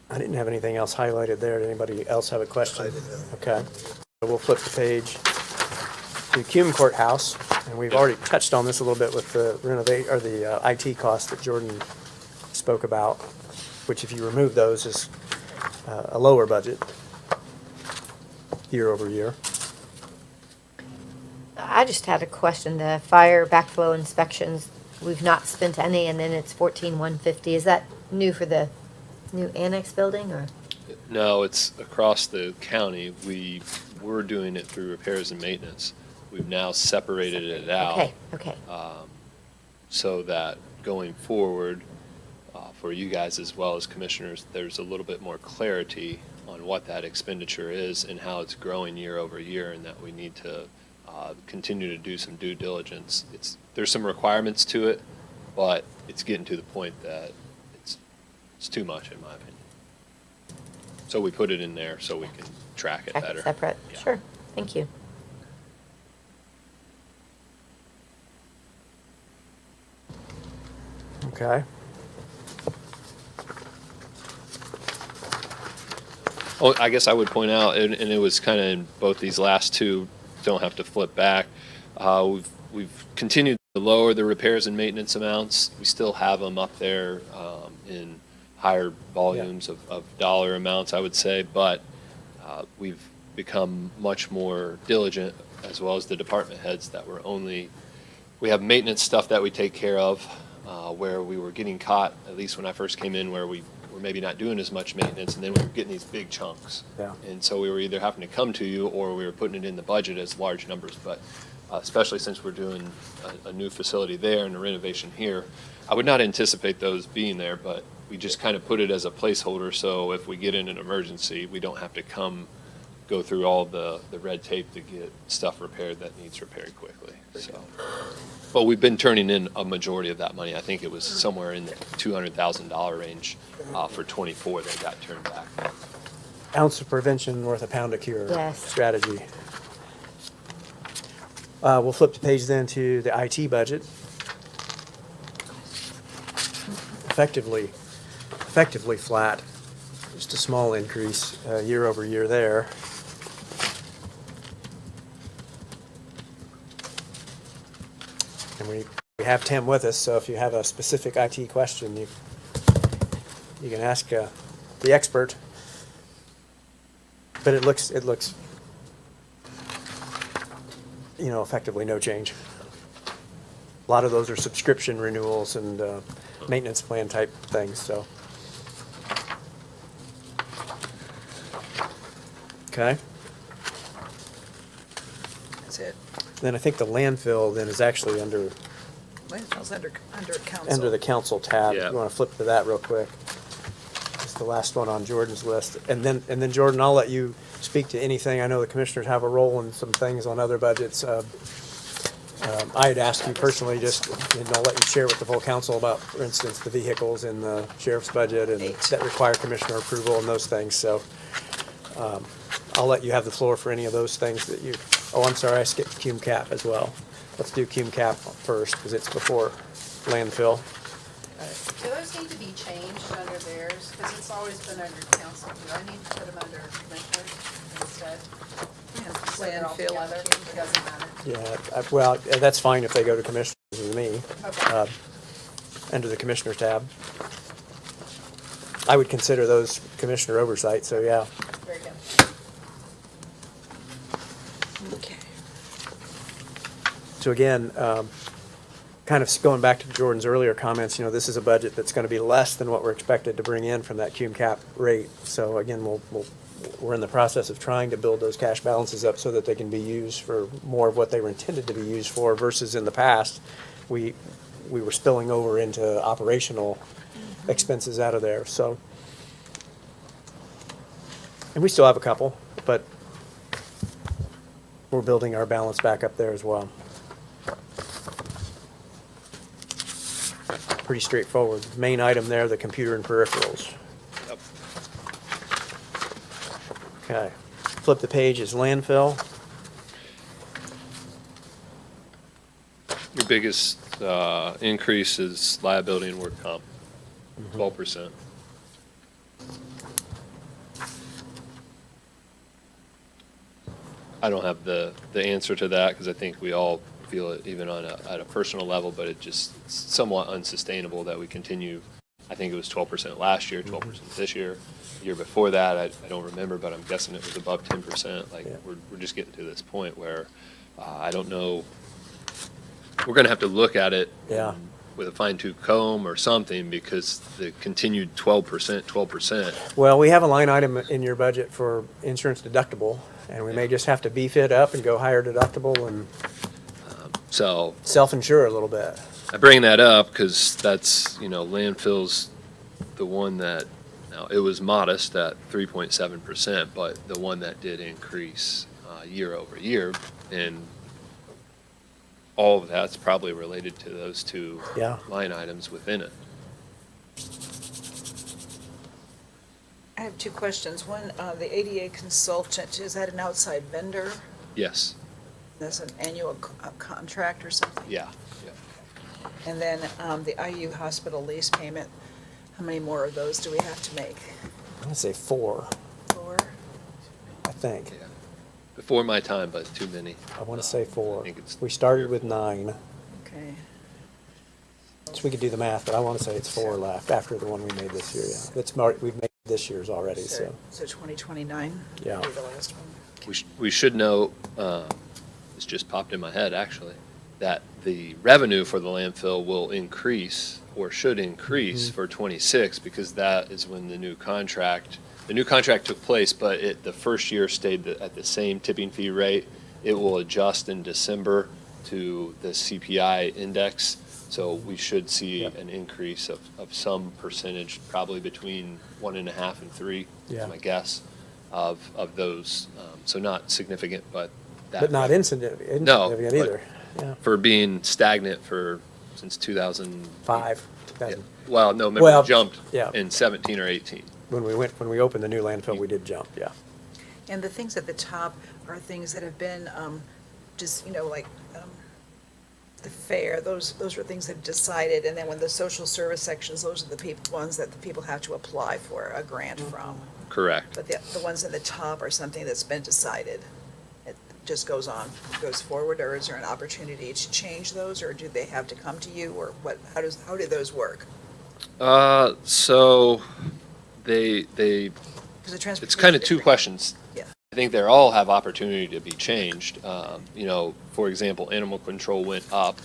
I didn't have anything else highlighted there. Did anybody else have a question? I didn't have. Okay. So we'll flip the page to Cume Courthouse, and we've already touched on this a little bit with the renovate, or the IT costs that Jordan spoke about, which if you remove those is a lower budget year over year. I just had a question. The fire backflow inspections, we've not spent any, and then it's 14,150. Is that new for the new annex building, or? No, it's across the county. We were doing it through repairs and maintenance. We've now separated it out. Okay, okay. So that going forward, for you guys as well as commissioners, there's a little bit more clarity on what that expenditure is and how it's growing year over year, and that we need to continue to do some due diligence. There's some requirements to it, but it's getting to the point that it's too much, in my opinion. So we put it in there so we can track it Track better. it separate? Yeah. Sure, thank you. Okay. Oh, I guess I would point out, and it was kind of in both these last two, don't have to flip back. We've continued to lower the repairs and maintenance amounts. We still have them up there in higher volumes of dollar amounts, I would say, but we've become much more diligent, as well as the department heads, that we're we have maintenance stuff that we take care of, where we were getting caught, at least when I first came in, where we were maybe not doing as much maintenance, and then we were getting these big chunks. Yeah. And so we were either having to come to you, or we were putting it in the budget as large numbers. But especially since we're doing a new facility there and a renovation here, I would not anticipate those being there, but we just kind of put it as a placeholder, so if we get in an emergency, we don't have to go through all the red tape to get stuff repaired that needs repaired quickly, so. But we've been turning in a majority of that money. I think it was somewhere in the $200,000 range for '24 that got turned back. Ounce of prevention worth a pound of cure. Yes. Strategy. We'll flip the page then to the IT budget. Effectively flat. Just a small increase year over year there. And we have Tim with us, so if you have a specific IT question, you can ask the expert. But it looks, effectively no change. A lot of those are subscription renewals and maintenance plan type things, so. Okay. That's it. Then I think the landfill then is actually under Landfill's under council. under the council tab. Yeah. You want to flip to that real quick? It's the last one on Jordan's list. And then Jordan, I'll let you speak to anything. I know the commissioners have a role in some things on other budgets. I had asked you personally just, and I'll let you share with the full council about, for instance, the vehicles in the sheriff's budget and that require commissioner approval and those things. So I'll let you have the floor for any of those things that you, oh, I'm sorry, I skipped Cume Cap as well. Let's do Cume Cap first because it's before landfill. Do those need to be changed under theirs? Because it's always been under council. Do I need to put them under commissioners instead? Landfill. It doesn't matter. Yeah, well, that's fine if they go to commissioners with me, Okay. under the commissioner tab. I would consider those commissioner oversight, so yeah. Very good. Okay. So again, kind of going back to Jordan's earlier comments, this is a budget that's going to be less than what we're expected to bring in from that Cume Cap rate. So again, we're in the process of trying to build those cash balances up so that they can be used for more of what they were intended to be used for versus in the past, we were spilling over into operational expenses out of there, so. And we still have a couple, but we're building our balance back up there as well. Pretty straightforward. Main item there, the computer and peripherals. Yep. Okay. Flip the page is landfill. Your biggest increase is liability and work comp, 12%. I don't have the answer to that because I think we all feel it even at a personal level, but it's somewhat unsustainable that we continue. I think it was 12% last year, 12% this year. The year before that, I don't remember, but I'm guessing it was above 10%. Like, Yeah. we're just getting to this point where I don't know. We're going to have to look at it Yeah. with a fine-tooth comb or something because the continued 12%. Well, we have a line item in your budget for insurance deductible, and we may just have to beef it up and go higher deductible and So self-insure a little bit. I bring that up because that's, landfill's the one that, now, it was modest at 3.7%, but the one that did increase year over year. And all of that's probably related to those two Yeah. line items within it. I have two questions. One, the ADA consultant, is that an outside vendor? Yes, That's an annual contract or something? yeah. And then the IU hospital lease payment, how many more of those do we have to make? I'm gonna say 4, 4? I think. Yeah. Before my time, but too many. I wanna say 4. I think it's We started with 9, Okay. so we could do the math, but I wanna say it's 4 left after the one we made this year, yeah. We've made this year's already, so, So 2029? Yeah. Will be the last one. We should know, this just popped in my head, actually, that the revenue for the landfill will increase or should increase for '26 because that is when the new contract took place, but the first year stayed at the same tipping fee rate. It will adjust in December to the CPI index, so we should see an increase of some percentage, probably between 1.5 and 3, Yeah. is my guess, of those. So not significant, but that. But not insignificant No, insignificant but- either. Yeah, For being stagnant since 2000. 5, Yeah. 2000. Well, no, remember Well, it jumped yeah. in 17 or 18. When we opened the new landfill, we did jump, yeah. And the things at the top are things that have been, just, like, the fair, those are things that decided, and then when the social service sections, those are the ones that the people have to apply for a grant from. Correct. But the ones at the top are something that's been decided. It just goes on, goes forward, or is there an opportunity to change those, or do they have to come to you, or what, how do those work? So they, 'Cause the it's transportation kind of two district- questions. Yeah. I think they all have opportunity to be changed. For example, animal control went up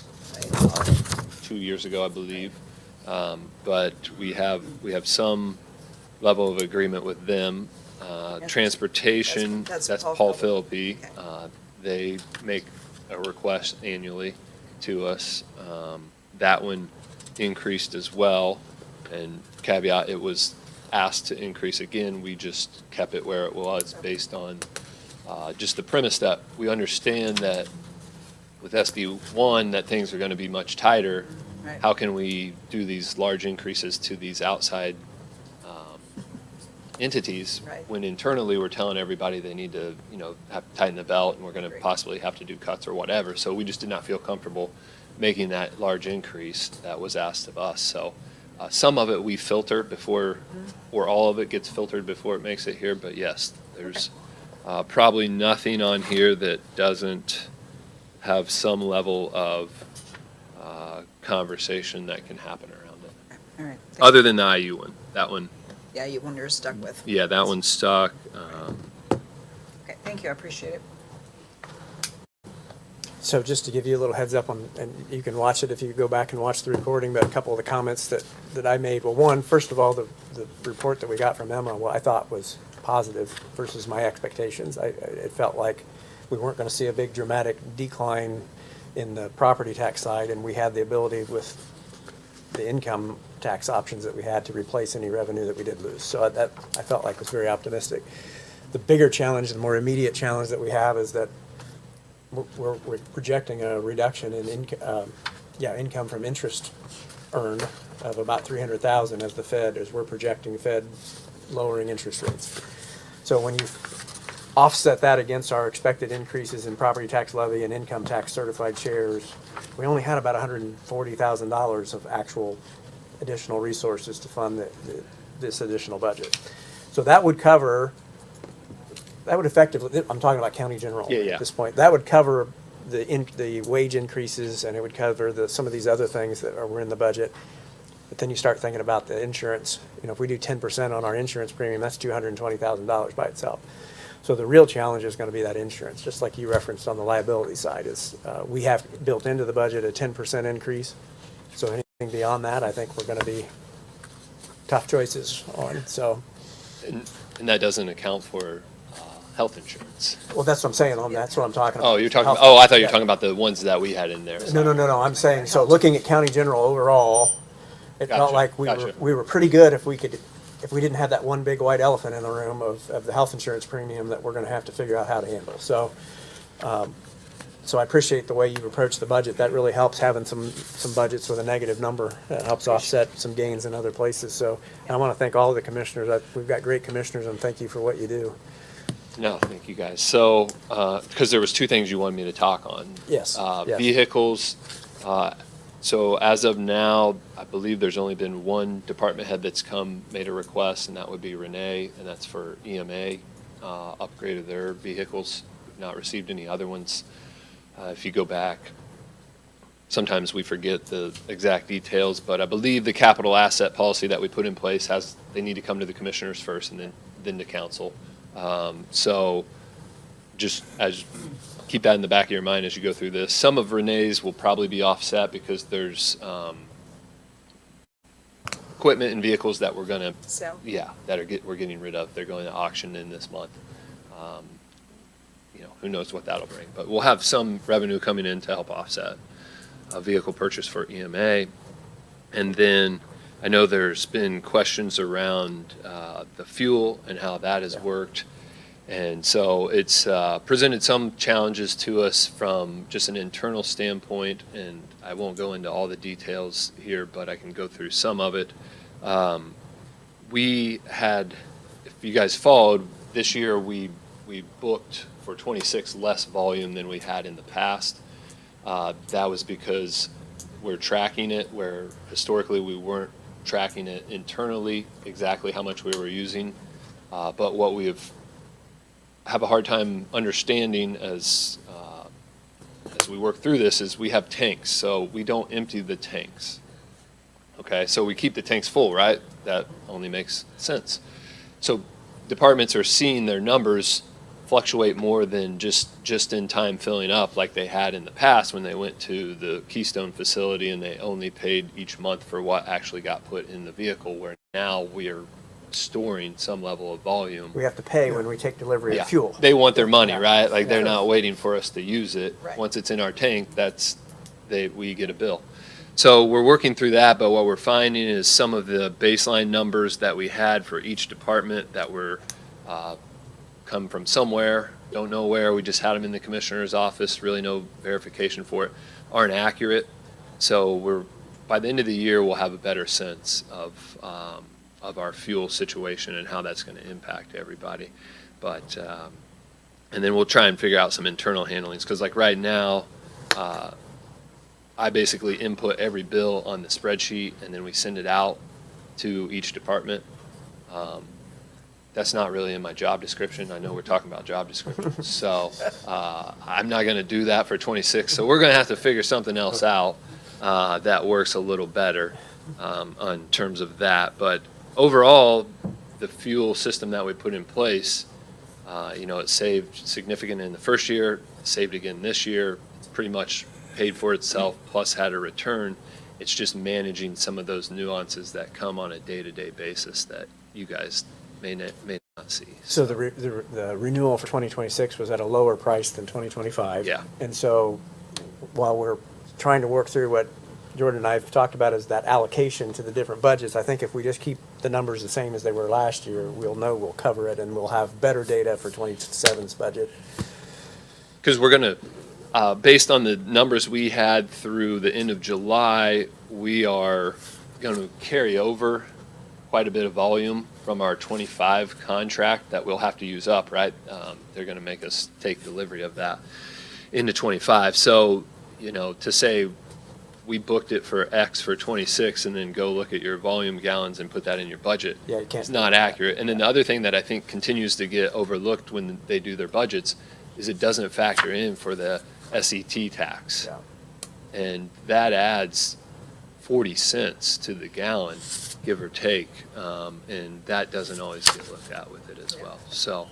2 years ago, I believe. But we have some level of agreement with them. Transportation, That's that's Paul Paul Philippi. Philippi. They make a request annually to us. That one increased as well. And caveat, it was asked to increase again. We just kept it where it was based on just the premise that we understand that with SD1, that things are going to be much tighter. Right. How can we do these large increases to these outside entities Right. when internally we're telling everybody they need to, have to tighten the belt and we're going to Great. possibly have to do cuts or whatever. So we just did not feel comfortable making that large increase that was asked of us. So some of it we filter before, or all of it gets filtered before it makes it here. But yes, there's probably nothing on here that doesn't have some level of conversation that can happen around it. All right. Other than the IU one, that one, Yeah, you one you're stuck with. yeah, that one's stuck. Okay, thank you, I appreciate it. So just to give you a little heads up on, and you can watch it if you go back and watch the recording, but a couple of the comments that I made. Well, one, first of all, the report that we got from Emma, what I thought was positive versus my expectations. It felt like we weren't going to see a big dramatic decline in the property tax side, and we had the ability with the income tax options that we had to replace any revenue that we did lose. So that, I felt like was very optimistic. The bigger challenge, the more immediate challenge that we have is that we're projecting a reduction in income from interest earned of about 300,000 as we're projecting Fed lowering interest rates. So when you offset that against our expected increases in property tax levy and income tax certified shares, we only had about $140,000 of actual additional resources to fund this additional budget. So that would effectively, I'm talking about county general Yeah. at this point. That would cover the wage increases, and it would cover some of these other things that were in the budget. But then you start thinking about the insurance. If we do 10% on our insurance premium, that's $220,000 by itself. So the real challenge is going to be that insurance, just like you referenced on the liability side. We have built into the budget a 10% increase. So anything beyond that, I think we're going to be tough choices on. So, And that doesn't account for health insurance. well, that's what I'm saying. That's what I'm talking about. Oh, you're talking, Health- I thought you were yeah. talking about the ones that we had in there. No. I'm saying, so looking at county general overall, it felt Gotcha, like gotcha. we were pretty good if we didn't have that one big white elephant in the room of the health insurance premium that we're gonna have to figure out how to handle. So, so I appreciate the way you've approached the budget. That really helps having some budgets with a negative number. That helps offset some gains in other places. So I wanna thank all of the commissioners. We've got great commissioners, and thank you for what you do. No, thank you guys. So, because there was two things you wanted me to talk on. Yes, yes. Vehicles, so as of now, I believe there's only been one department head that's made a request, and that would be Renee, and that's for EMA, upgrade of their vehicles. We've not received any other ones. If you go back, sometimes we forget the exact details, but I believe the capital asset policy that we put in place they need to come to the commissioners first and then to council. So just as, keep that in the back of your mind as you go through this. Some of Renee's will probably be offset because there's equipment and vehicles that we're gonna, So, we're getting rid of. They're going to auction in this month. Who knows what that'll bring, but we'll have some revenue coming in to help offset a vehicle purchase for EMA. And then I know there's been questions around the fuel and how that has worked. And so it's presented some challenges to us from just an internal standpoint, and I won't go into all the details here, but I can go through some of it. We had, if you guys followed, this year we booked for 26 less volume than we had in the past. That was because we're tracking it, where historically we weren't tracking it internally, exactly how much we were using. But what we have a hard time understanding as we work through this is we have tanks, so we don't empty the tanks. Okay, so we keep the tanks full, right? That only makes sense. So departments are seeing their numbers fluctuate more than just in time filling up like they had in the past when they went to the Keystone facility and they only paid each month for what actually got put in the vehicle, where now we are storing some level of volume. We have to pay when we take delivery Yeah, of fuel. they want their money, Yeah. right? Like, they're Yeah. not waiting for us to use it. Right. Once it's in our tank, we get a bill. So we're working through that, but what we're finding is some of the baseline numbers that we had for each department that were come from somewhere, don't know where, we just had them in the commissioner's office, really no verification for it, aren't accurate. So by the end of the year, we'll have a better sense of our fuel situation and how that's going to impact everybody. But, and then we'll try and figure out some internal handlings, because like right now, I basically input every bill on the spreadsheet and then we send it out to each department. That's not really in my job description. I know we're talking about job descriptions, so I'm not going to do that for 26. So we're going to have to figure something else out that works a little better on terms of that. But overall, the fuel system that we put in place, it saved significant in the first year, saved again this year. It's pretty much paid for itself, plus had a return. It's just managing some of those nuances that come on a day-to-day basis that you guys may not see. So the renewal for 2026 was at a lower price than 2025. Yeah. And so while we're trying to work through what Jordan and I have talked about is that allocation to the different budgets, I think if we just keep the numbers the same as they were last year, we'll know we'll cover it and we'll have better data for 27's budget. Because we're going to, based on the numbers we had through the end of July, we are going to carry over quite a bit of volume from our 25 contract that we'll have to use up, right? They're going to make us take delivery of that into 25. So, to say we booked it for X for 26 and then go look at your volume gallons and put that in your budget, Yeah, you can't it's do not that. accurate. And then the other thing that I think continues to get overlooked when they do their budgets is it doesn't factor in for the SET tax. Yeah. And that adds 40 cents to the gallon, give or take, and that doesn't always get looked at with it as well. So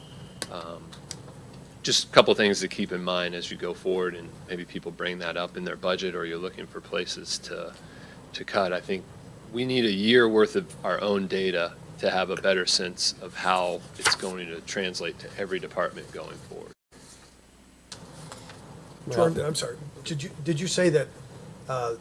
just a couple things to keep in mind as you go forward, and maybe people bring that up in their budget or you're looking for places to cut. I think we need a year worth of our own data to have a better sense of how it's going to translate to every department going forward. Jordan, I'm sorry, did you say that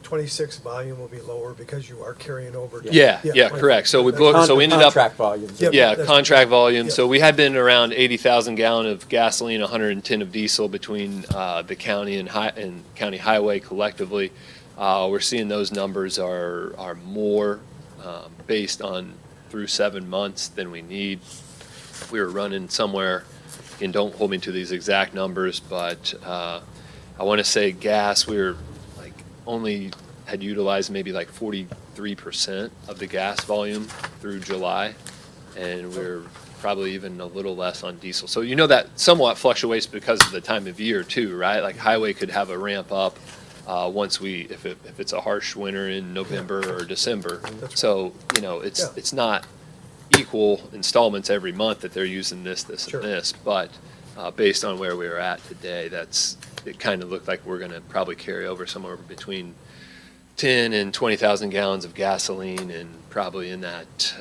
26 volume will be lower because you are carrying over? Yeah, Yeah, correct. So we that's- booked, so we ended up. Contract volumes. Yep. Yeah, that's- contract volume. yeah. So we had been around 80,000 gallon of gasoline, 110 of diesel between the county and county highway collectively. We're seeing those numbers are more based on through 7 months than we need. We were running somewhere, and don't hold me to these exact numbers, but I want to say gas, we were like only had utilized maybe like 43% of the gas volume through July, and we're probably even a little less on diesel. So that somewhat fluctuates because of the time of year too, right? Like highway could have a ramp up once if it's a harsh winter in November or December. right. So it's not equal installments every month that they're using this Sure. and this, but based on where we were at today, it kind of looked like we're going to probably carry over somewhere between 10 and 20,000 gallons of gasoline and probably in that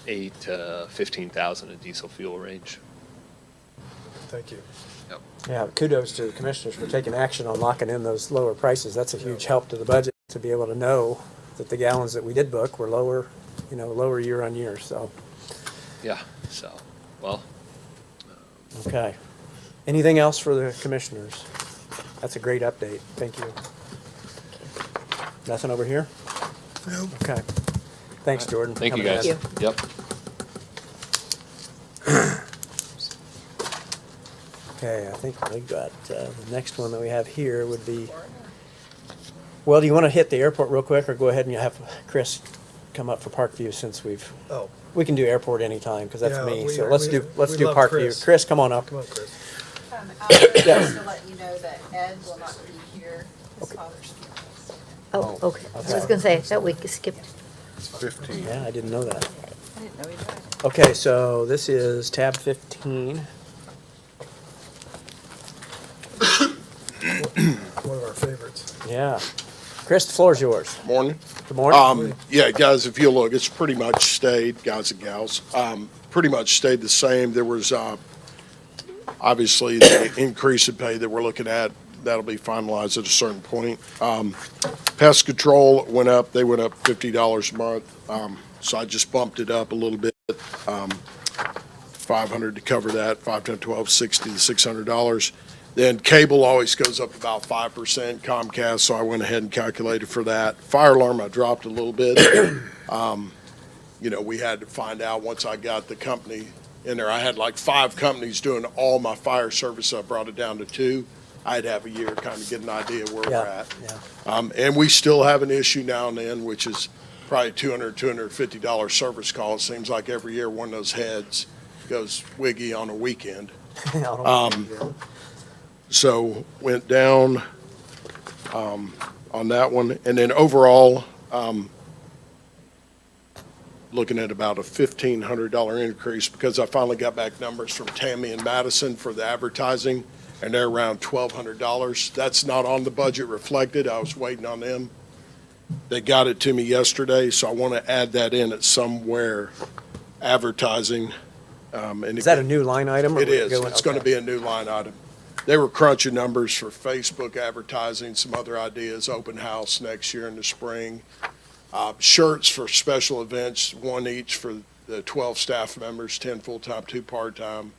8 to 15,000 of diesel fuel range. Thank you. Yep. Yeah, kudos to the commissioners for taking action on locking in those lower prices. That's a huge help to the budget to be able to know that the gallons that we did book were lower, lower year on year, so, Yeah, so, well, okay. Anything else for the commissioners? That's a great update. Thank you. Nothing over here? No. Okay. Thanks, Jordan. for thank you coming guys. in. Yep. Okay, I think we got, the next one that we have here would be, well, do you want to hit the airport real quick, or go ahead and you have Chris come up for Parkview since Oh, we can do airport anytime, because that's Yeah, me, we- so let's we- do we love Parkview. Chris. Chris, come on up. come on, Chris. Just to let you know that Ed will not be here. His father's funeral. Oh, okay. I was okay. gonna say, that we skipped. Yeah, I didn't know that. I didn't know he died. Okay, so this is tab 15. One of our favorites. Yeah. Chris, the floor is yours. Morning. Good morning. Yeah, guys, if you look, it's pretty much stayed, guys and gals, pretty much stayed the same. There was, obviously, the increase in pay that we're looking at, that'll be finalized at a certain point. Pest control went up, they went up $50 a month, so I just bumped it up a little bit. 500 to cover that, 5 10 12, 60 to $600. Then cable always goes up about 5%, Comcast, so I went ahead and calculated for that. Fire alarm, I dropped a little bit. We had to find out once I got the company in there. I had like 5 companies doing all my fire service. I brought it down to 2. I'd have a year kind of get an idea where we're Yeah, at. yeah. And we still have an issue now and then, which is probably $250 service call. It seems like every year one of those heads goes wiggy on a weekend. So went down on that one. And then overall, looking at about a $1,500 increase because I finally got back numbers from Tammy and Madison for the advertising, and they're around $1,200. That's not on the budget reflected. I was waiting on them. They got it to me yesterday, so I want to add that in at somewhere, advertising. And Is that a new line item? or It we is. go in- It's going to okay. be a new line item. They were crunching numbers for Facebook advertising, some other ideas, open house next year in the spring. Shirts for special events, 1 each for the 12 staff members, 10 full-time, 2 part-time.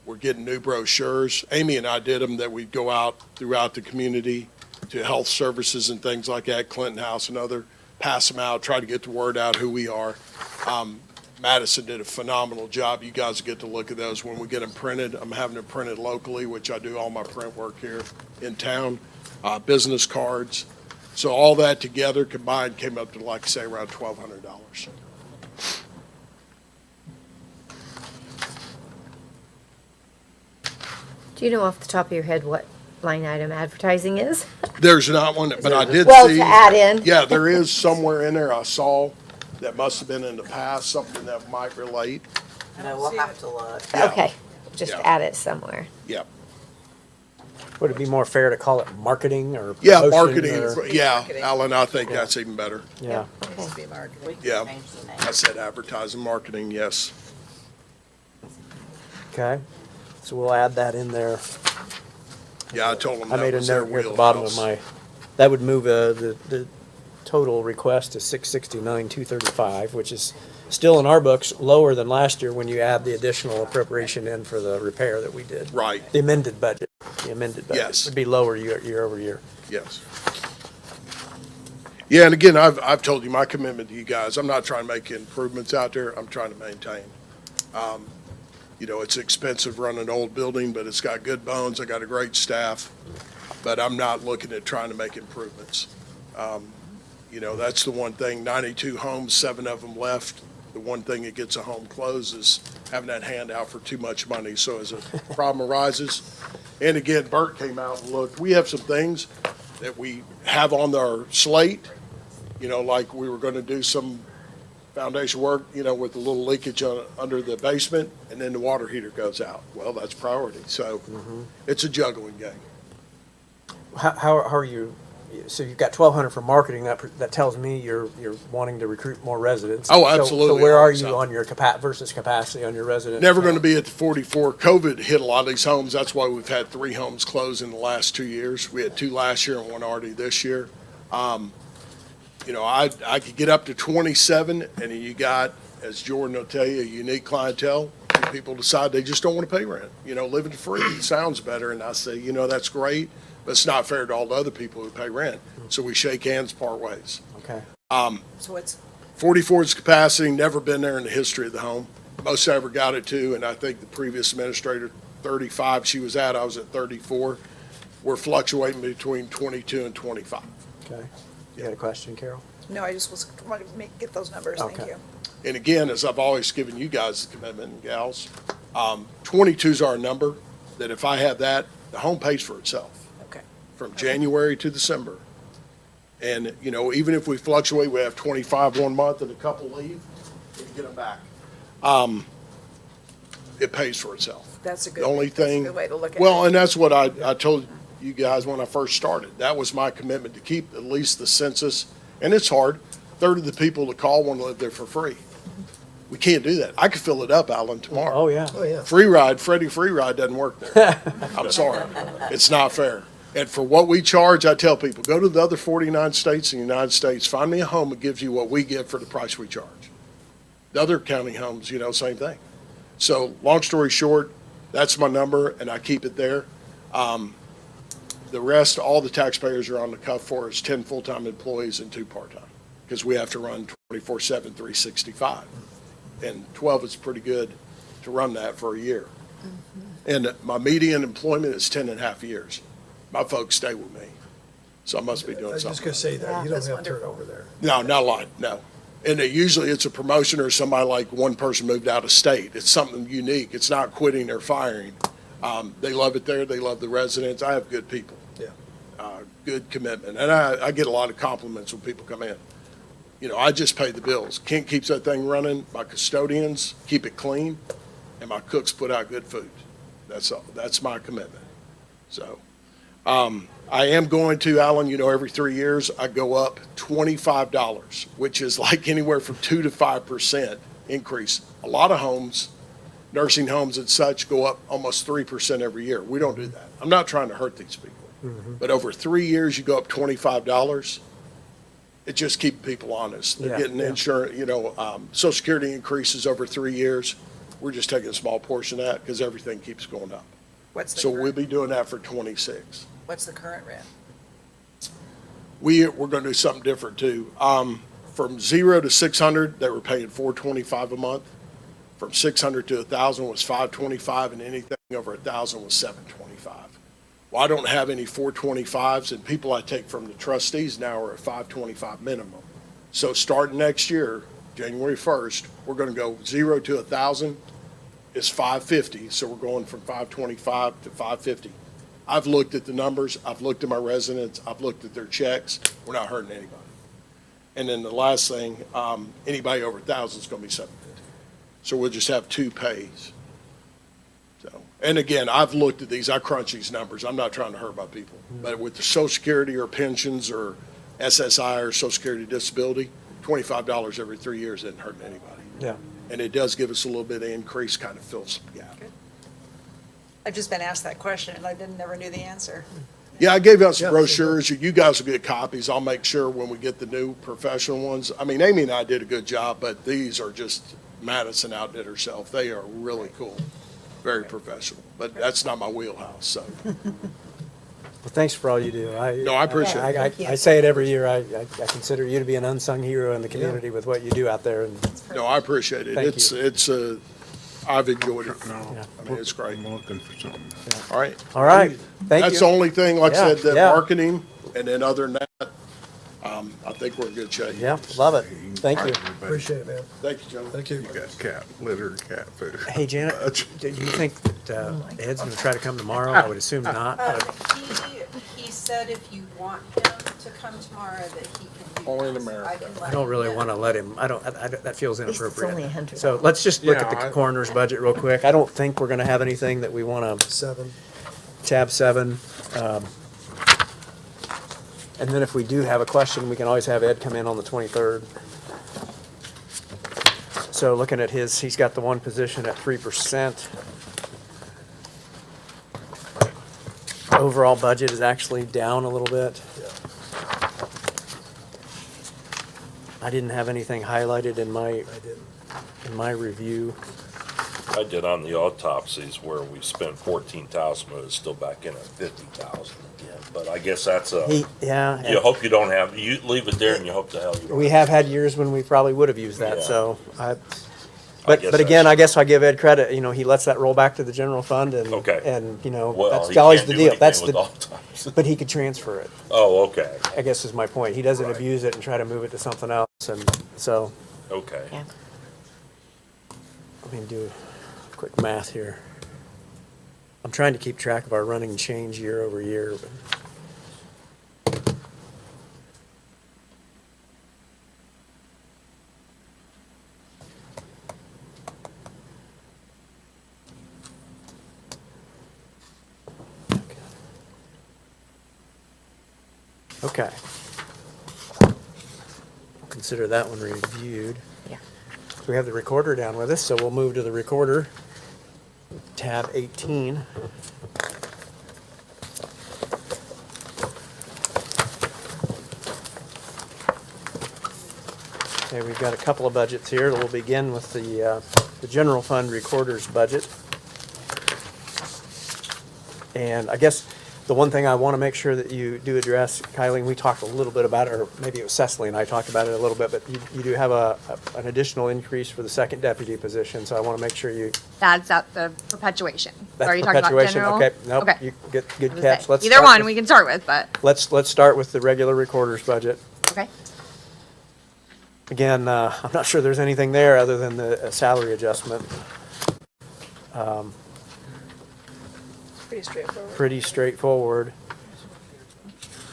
We're getting new brochures. Amy and I did them that we'd go out throughout the community to health services and things like that, Clinton House and other, pass them out, try to get the word out who we are. Madison did a phenomenal job. You guys get to look at those when we get them printed. I'm having them printed locally, which I do all my print work here in town. Business cards. So all that together combined came up to, like I say, around $1,200. Do you know off the top of your head what line item advertising is? There's not one, but I did Well, see. to add in. Yeah, there is somewhere in there I saw that must have been in the past, something that might relate. No, we'll have to look. Yeah. Okay, just Yeah. add it somewhere. Yep. Would it be more fair to call it marketing or Yeah, promotion marketing, or- yeah, Marketing. Alan, I think that's even better. Yeah. Needs to be marketing. We can Yeah. change the name. I said advertising, marketing, yes. Okay. So we'll add that in there. Yeah, I told them I that made a was their note here at the bottom of wheelhouse. my, that would move the total request to 669,235, which is still in our books lower than last year when you add the additional appropriation in for the repair that we did. Right, The amended budget. Yes. Would be lower year over year. yes. Yeah, and again, I've told you my commitment to you guys. I'm not trying to make improvements out there. I'm trying to maintain. It's expensive running an old building, but it's got good bones. I got a great staff, but I'm not looking at trying to make improvements. That's the one thing, 92 homes, 7 of them left. The one thing that gets a home closed is having that handout for too much money. So as a problem arises, and again, Bert came out and looked, we have some things that we have on our slate, like we were going to do some foundation work, you know, with a little leakage under the basement, and then the water heater goes out. Well, that's priority. So it's a juggling game. How are you, so you've got 1,200 for marketing, that tells me you're wanting to recruit more residents. Oh, So- absolutely. So where are Always you out. on your versus capacity on your resident? Never going to count? be at the 44. COVID hit a lot of these homes. That's why we've had 3 homes close in the last 2 years. We had 2 last year and 1 already this year. You know, I could get up to 27, and you got, as Jordan will tell you, a unique clientele. People decide they just don't want to pay rent. You know, living free sounds better, and I say, you know, that's great, but it's not fair to all the other people who pay rent. So we shake hands, part ways. Okay. So it's, 44's capacity, never been there in the history of the home. Most I ever got it to, and I think the previous administrator, 35 she was at, I was at 34. We're fluctuating between 22 and 25. Okay. You got a question, Carol? no, I just wanted to get those numbers, thank Okay. you. And again, as I've always given you guys the commitment, gals, 22's our number, that if I have that, the home pays for itself Okay. from January to December. And, you know, even if we fluctuate, we have 25 one month and a couple leave, we get them back. It pays for itself. That's a good, The only that's a thing, good way to look at it. well, and that's what I told you guys when I first started. That was my commitment, to keep at least the census, and it's hard. 1/3 of the people that call want to live there for free. We can't do that. I could fill it up, Alan, tomorrow. Oh, yeah. Oh, yeah. Free ride, Freddie Free Ride doesn't work there. I'm sorry. It's not fair. And for what we charge, I tell people, go to the other 49 states in the United States, find me a home that gives you what we give for the price we charge. The other county homes, you know, same thing. So, long story short, that's my number, and I keep it there. The rest, all the taxpayers are on the cuff for is 10 full-time employees and 2 part-time, because we have to run 24/7, 365. And 12 is pretty good to run that for a year. And my median employment is 10 and a half years. My folks stay with me, so I must be I doing was just something. gonna say that, you don't That's have wonderful. turnover there. No, not a lot, no. And usually it's a promotion, or somebody, like one person moved out of state. It's something unique. It's not quitting or firing. They love it there. They love the residents. I have good people. Yeah. Good commitment. And I get a lot of compliments when people come in. You know, I just pay the bills. Kent keeps that thing running. My custodians keep it clean, and my cooks put out good food. That's all. That's my commitment. So, I am going to, Alan, you know, every 3 years, I go up $25, which is like anywhere from 2 to 5% increase. A lot of homes, nursing homes and such, go up almost 3% every year. We don't do that. I'm not trying to hurt these people. But over 3 years, you go up $25. It just keeps people honest. They're Yeah, getting yeah. insurance, you know, Social Security increases over 3 years. We're just taking a small portion of that because everything keeps going up. What's the So we'll current, be doing that for 26. what's the current rent? We're going to do something different too. From 0 to 600, they were paying $425 a month. From 600 to 1,000 was $525, and anything over 1,000 was $725. Well, I don't have any 425s, and people I take from the trustees now are at $525 minimum. So starting next year, January 1st, we're going to go 0 to 1,000 is $550, so we're going from $525 to $550. I've looked at the numbers, I've looked at my residents, I've looked at their checks, we're not hurting anybody. And then the last thing, anybody over 1,000 is going to be $750. So we'll just have 2 pays. So, and again, I've looked at these, I crunch these numbers, I'm not trying to hurt my people. But with the Social Security or pensions or SSI or Social Security disability, $25 every 3 years isn't hurting anybody. Yeah. And it does give us a little bit of increase, kind of fills some gap. I've just been asked that question and I never knew the answer. Yeah, I gave out some Yeah, brochures. You guys will get copies. I'll make sure when we get the new professional ones. I mean, Amy and I did a good job, but these are just, Madison outdid herself. They are really cool, very professional. But that's not my wheelhouse, so. Well, thanks for all you do. No, I appreciate it. I say it every year. I consider you to be an unsung hero in the community with what you do out there. And No, I appreciate it. Thank It's I've enjoyed it. Yeah. I mean, it's great. I'm looking for something. All right. all right, thank That's the you. only thing, like I Yeah, said, the yeah. marketing, and then other than that, I think we're in good shape. Yeah, love it. Thank you. Appreciate it, man. Thank you, gentlemen. Thank you. You got cat litter, cat food. Hey, Janet, do you think that Ed's going to try to come tomorrow? I would assume not. But He said if you want him to come tomorrow, that he can do Only in that. So America. can I let don't him really know. want to let him, that feels least it's inappropriate. only $100. So let's just look at Yeah, the I- coroner's budget real quick. I don't think we're going to have anything that we want to, 7. tab 7. And then if we do have a question, we can always have Ed come in on the 23rd. So looking at his, he's got the one position at 3%. Overall budget is actually down a little bit. I didn't have anything highlighted in I didn't. my review. I did on the autopsies where we spent 14,000, but it's still back in at 50,000 again. But I guess that's Yeah. you hope you don't have, you leave it there and you hope the hell you don't. We have had years when we probably would have used that, Yeah. so guess but again, that's- I guess I give Ed credit, he lets that roll back to the general fund and, Okay. and, Well, that's he always can't the do deal. anything That's with the, autopsies. but he could transfer it, Oh, okay, I guess is my point. He doesn't Right. abuse it and try to move it to something else, and so, okay. Yeah. let me do quick math here. I'm trying to keep track of our running change year over year, but. Okay. Consider that one reviewed. Yeah. We have the recorder down with us, so we'll move to the recorder, tab 18. Okay, we've got a couple of budgets here. We'll begin with the general fund recorder's budget. And I guess the one thing I want to make sure that you do address, Kylie, we talked a little bit about it, or maybe it was Cecily and I talked about it a little bit, but you do have an additional increase for the second deputy position, so I want to make sure you, That's at the perpetuation. that's Are you talking about perpetuation, general? okay? Nope, Okay. you get good I was catch. saying, Let's either start one with- we can start with, but Let's start with the regular recorder's budget. okay. Again, I'm not sure there's anything there other than the salary adjustment. Pretty straightforward. Pretty straightforward.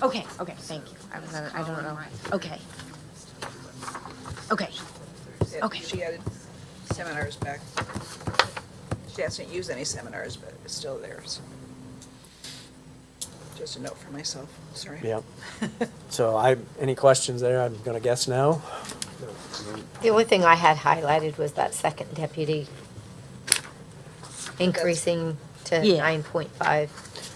Okay, thank you. I don't know. Okay. Okay. Yeah, Okay. She added seminars back. She hasn't used any seminars, but it's still there, so. Just a note for myself, sorry. Yep. So any questions there? I'm gonna guess no. The only thing I had highlighted was that second deputy increasing to Yeah. 9.5.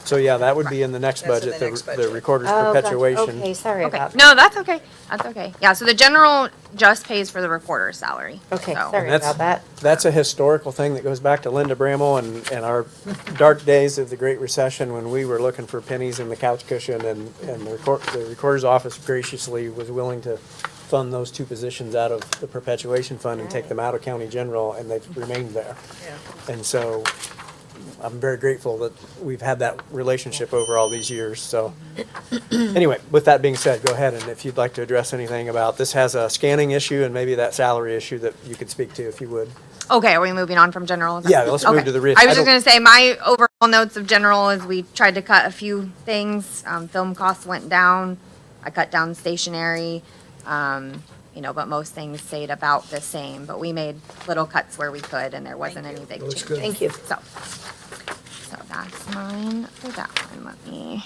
So yeah, that would be in the next That's in budget, the next the budget. recorder's Oh, gotcha. perpetuation. Okay, sorry Okay. about that. No, that's okay. That's okay. Yeah, so the general just pays for the recorder's salary. Okay, So- sorry That's- about that. That's a historical thing that goes back to Linda Bramall and our dark days of the Great Recession when we were looking for pennies in the couch cushion and the recorder's office graciously was willing to fund those two positions out of the perpetuation fund and take them out of county general, and they've remained there. Yeah. And so I'm very grateful that we've had that relationship over all these years, so. Anyway, with that being said, go ahead, and if you'd like to address anything about, this has a scanning issue and maybe that salary issue that you could speak to if you would. Okay, are we moving on from general? Yeah, let's move Okay. to the risk. I was I just don't- gonna say, my overall notes of general is we tried to cut a few things. Film costs went down. I cut down stationery, but most things stayed about the same. But we made little cuts where we could, and there wasn't any big Looks change. good. Thank you. So that's mine for that one. Let me.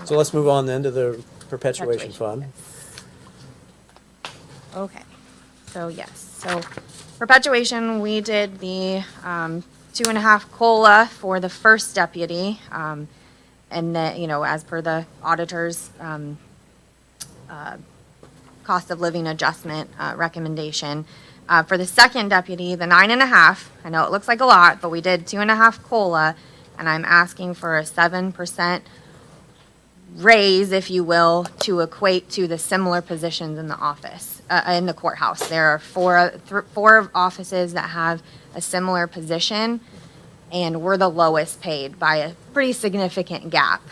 So let's move on then to the perpetuation fund. Okay, so yes, so perpetuation, we did the 2.5 COLA for the first deputy. And then, as per the auditor's cost of living adjustment recommendation. For the second deputy, the 9.5, I know it looks like a lot, but we did 2.5 COLA, and I'm asking for a 7% raise, if you will, to equate to the similar positions in the office, in the courthouse. There are four offices that have a similar position, and we're the lowest paid by a pretty significant gap.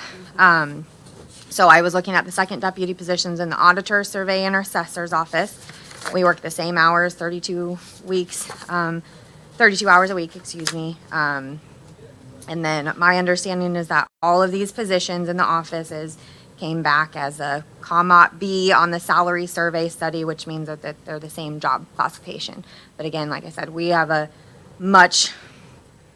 So I was looking at the second deputy positions in the auditor, survey, and assessor's office. We work the same hours, 32 hours a week, excuse me. And then my understanding is that all of these positions in the offices came back as a COMOT B on the salary survey study, which means that they're the same job classification. But again, like I said, we have a much,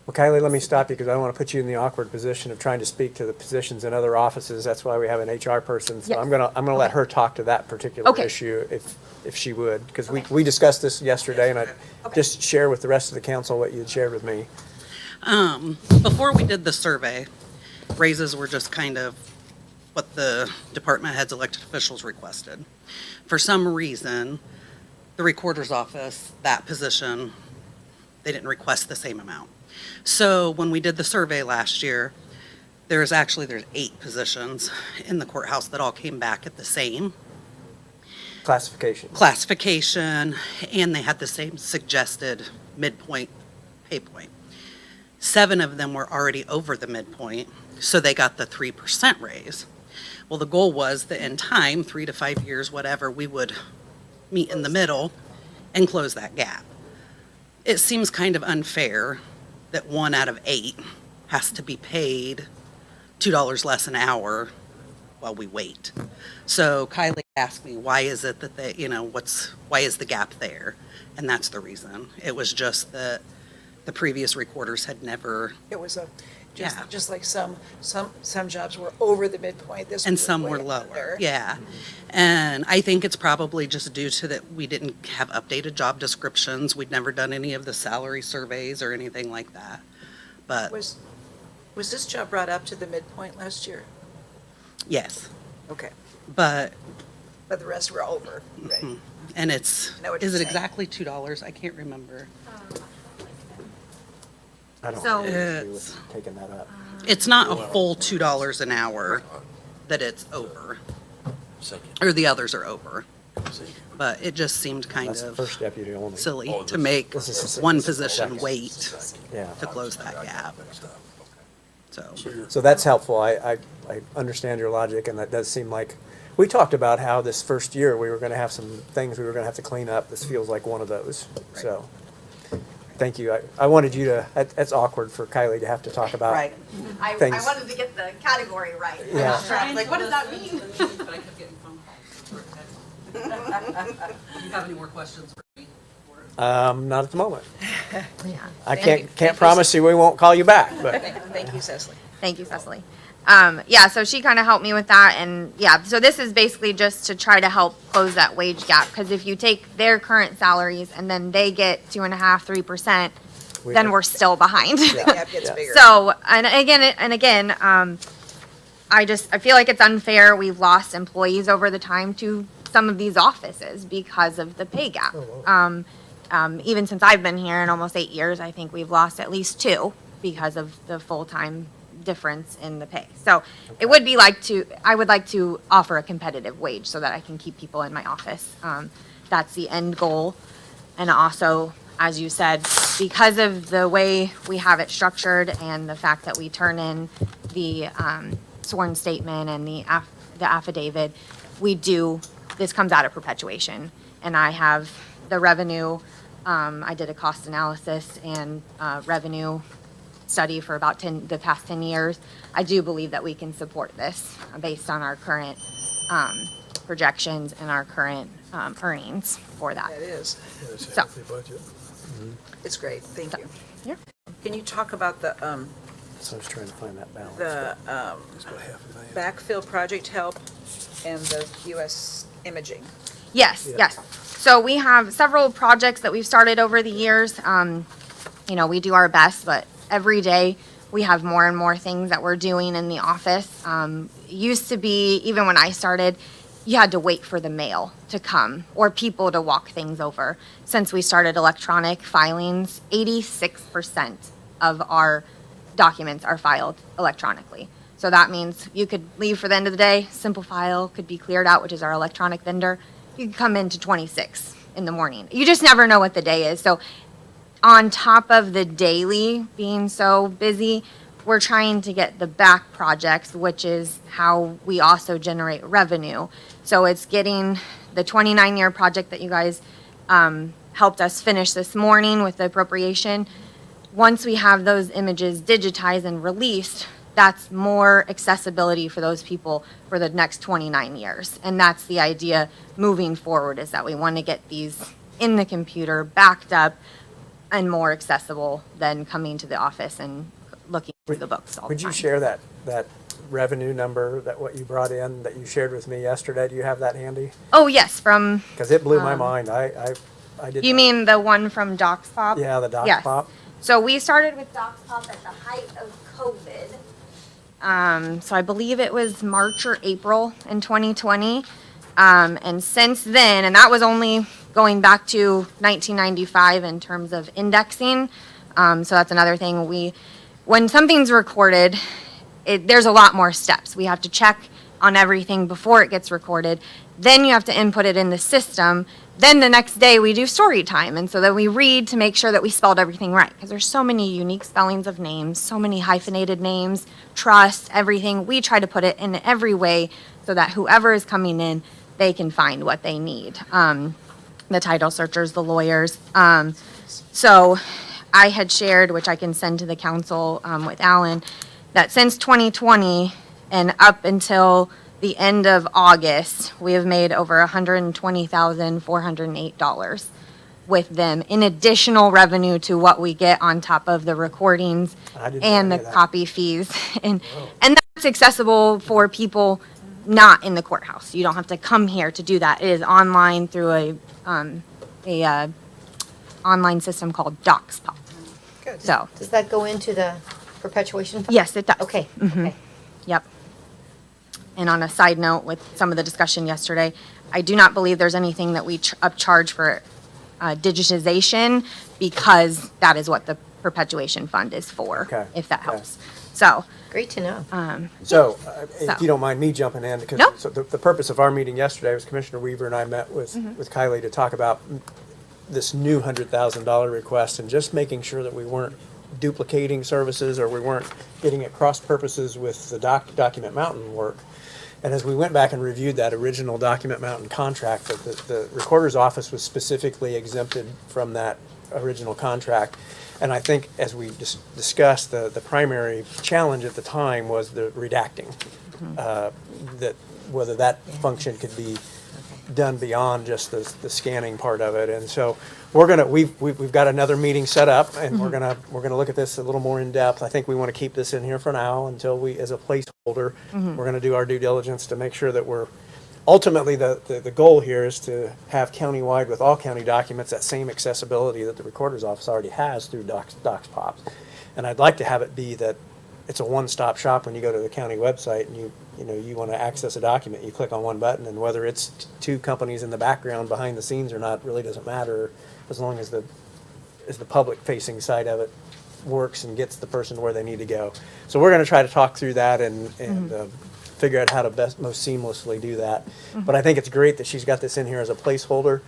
Well, Kylie, let me stop you because I don't want to put you in the awkward position of trying to speak to the positions in other offices. That's why we have an HR person. So Yes. I'm gonna let her talk to that particular Okay. issue if she would, because we discussed this yesterday and I just share with the rest of the council what you had shared with me. Before we did the survey, raises were just kind of what the department heads, elected officials requested. For some reason, the recorder's office, that position, they didn't request the same amount. So when we did the survey last year, there's 8 positions in the courthouse that all came back at the same classification, and they had the same suggested midpoint pay point. 7 of them were already over the midpoint, so they got the 3% raise. Well, the goal was that in time, 3 to 5 years, whatever, we would meet in the middle and close that gap. It seems kind of unfair that 1 out of 8 has to be paid $2 less an hour while we wait. So Kylie asked me, why is it that they, why is the gap there? And that's the reason. It was just that the previous recorders had never, It was Yeah. just like some jobs were over the midpoint, this and was some way were under. lower. Yeah. And I think it's probably just due to that we didn't have updated job descriptions. We'd never done any of the salary surveys or anything like that. But Was this job brought up to the midpoint last year? yes, Okay, but, but the rest were over, right? and it's, I know what is you're it saying. exactly $2? I can't remember. I don't So- agree with taking that up. It's not a full $2 an hour that it's over, or the others are over. But it just seemed kind That's the of first deputy only. silly Oh, to make this is- one position wait Yeah. to close that gap. So, So that's helpful. I understand your logic, and that does seem like, we talked about how this first year, we were gonna have some things we were gonna have to clean up. This feels like one of those, so. Thank you. I wanted you to, that's awkward for Kylie to have to talk about. Right. I Things. wanted to get the category right. Yeah. Like, what does that mean? But I kept getting phone calls. Do you have any more questions for me? Not at the moment. Yeah. I Thank you. can't promise you we won't call you back, but. Thank you, Cecily. Thank you, Cecily. Yeah, so she kind of helped me with that, and yeah, so this is basically just to try to help close that wage gap, because if you take their current salaries and then they get 2.5%, 3%, then we're still behind. The gap gets bigger. So, and again, I feel like it's unfair. We've lost employees over the time to some of these offices because of the pay gap. Even since I've been here in almost 8 years, I think we've lost at least 2 because of the full-time difference in the pay. So it would be I would like to offer a competitive wage so that I can keep people in my office. That's the end goal. And also, as you said, because of the way we have it structured and the fact that we turn in the sworn statement and the affidavit, this comes out of perpetuation. And I have the revenue, I did a cost analysis and revenue study for about the past 10 years. I do believe that we can support this based on our current projections and our current earnings for that. That is. Yeah, it's a So- healthy budget. It's great, thank you. Yeah. Can you talk about the, So I was trying to find that balance. the It's about $500,000. backfill project help and the US imaging? Yes, yes. So we have several projects that we've started over the years. We do our best, but every day we have more and more things that we're doing in the office. Used to be, even when I started, you had to wait for the mail to come or people to walk things over. Since we started electronic filings, 86% of our documents are filed electronically. So that means you could leave for the end of the day, Simple File could be cleared out, which is our electronic vendor. You could come into 26 in the morning. You just never know what the day is. So on top of the daily being so busy, we're trying to get the back projects, which is how we also generate revenue. So it's getting the 29-year project that you guys helped us finish this morning with the appropriation. once we have those images digitized and released, that's more accessibility for those people for the next 29 years. And that's the idea moving forward, is that we want to get these in the computer, backed up, and more accessible than coming to the office and looking through the books all the Would time. you share that revenue number, that what you brought in, that you shared with me yesterday? Do you have that handy? Oh, yes, from, Because it blew my mind. I did. you not- mean the one from Docs Pop? Yeah, the Docs Yes. Pop. So we started with Docs Pop at the height of COVID. So I believe it was March or April in 2020. And since then, and that was only going back to 1995 in terms of indexing. So that's another thing. When something's recorded, there's a lot more steps. We have to check on everything before it gets recorded. Then you have to input it in the system. Then the next day we do story time. And so then we read to make sure that we spelled everything right. Because there's so many unique spellings of names, so many hyphenated names, trust, everything. We try to put it in every way so that whoever is coming in, they can find what they need. The title searchers, the lawyers. So I had shared, which I can send to the council with Alan, that since 2020 and up until the end of August, we have made over $120,408 with them in additional revenue to what we get on top of the recordings I didn't know and any the of that. copy fees. And that's accessible for people not in the courthouse. You don't have to come here to do that. It is online through a online system called Docs Pop. Good. So, Does that go into the perpetuation fund? yes, it does. Okay, Mhm. okay. Yep. And on a side note, with some of the discussion yesterday, I do not believe there's anything that we upcharge for digitization, because that is what the perpetuation fund is for, Okay, if that okay. helps. So, Great to know. So, So- if you don't mind me jumping in, because No. so the purpose of our meeting yesterday was Commissioner Weaver and I met with Kylie to talk about this new $100,000 request and just making sure that we weren't duplicating services or we weren't getting at cross purposes with the Document Mountain work. And as we went back and reviewed that original Document Mountain contract, the recorder's office was specifically exempted from that original contract. And I think, as we discussed, the primary challenge at the time was the redacting. That whether that function could be done beyond just the scanning part of it. And so we've got another meeting set up, and we're gonna look at this a little more in depth. I think we want to keep this in here for now until we, as a placeholder, we're gonna do our due diligence to make sure that we're, ultimately, the goal here is to have countywide, with all county documents, that same accessibility that the recorder's office already has through Docs Pops. And I'd like to have it be that it's a one-stop shop when you go to the county website and you want to access a document, you click on one button, and whether it's two companies in the background behind the scenes or not really doesn't matter, as long as the public-facing side of it works and gets the person where they need to go. So we're going to try to talk through that and figure out how to most seamlessly do that. But I think it's great that she's got this in here as a placeholder.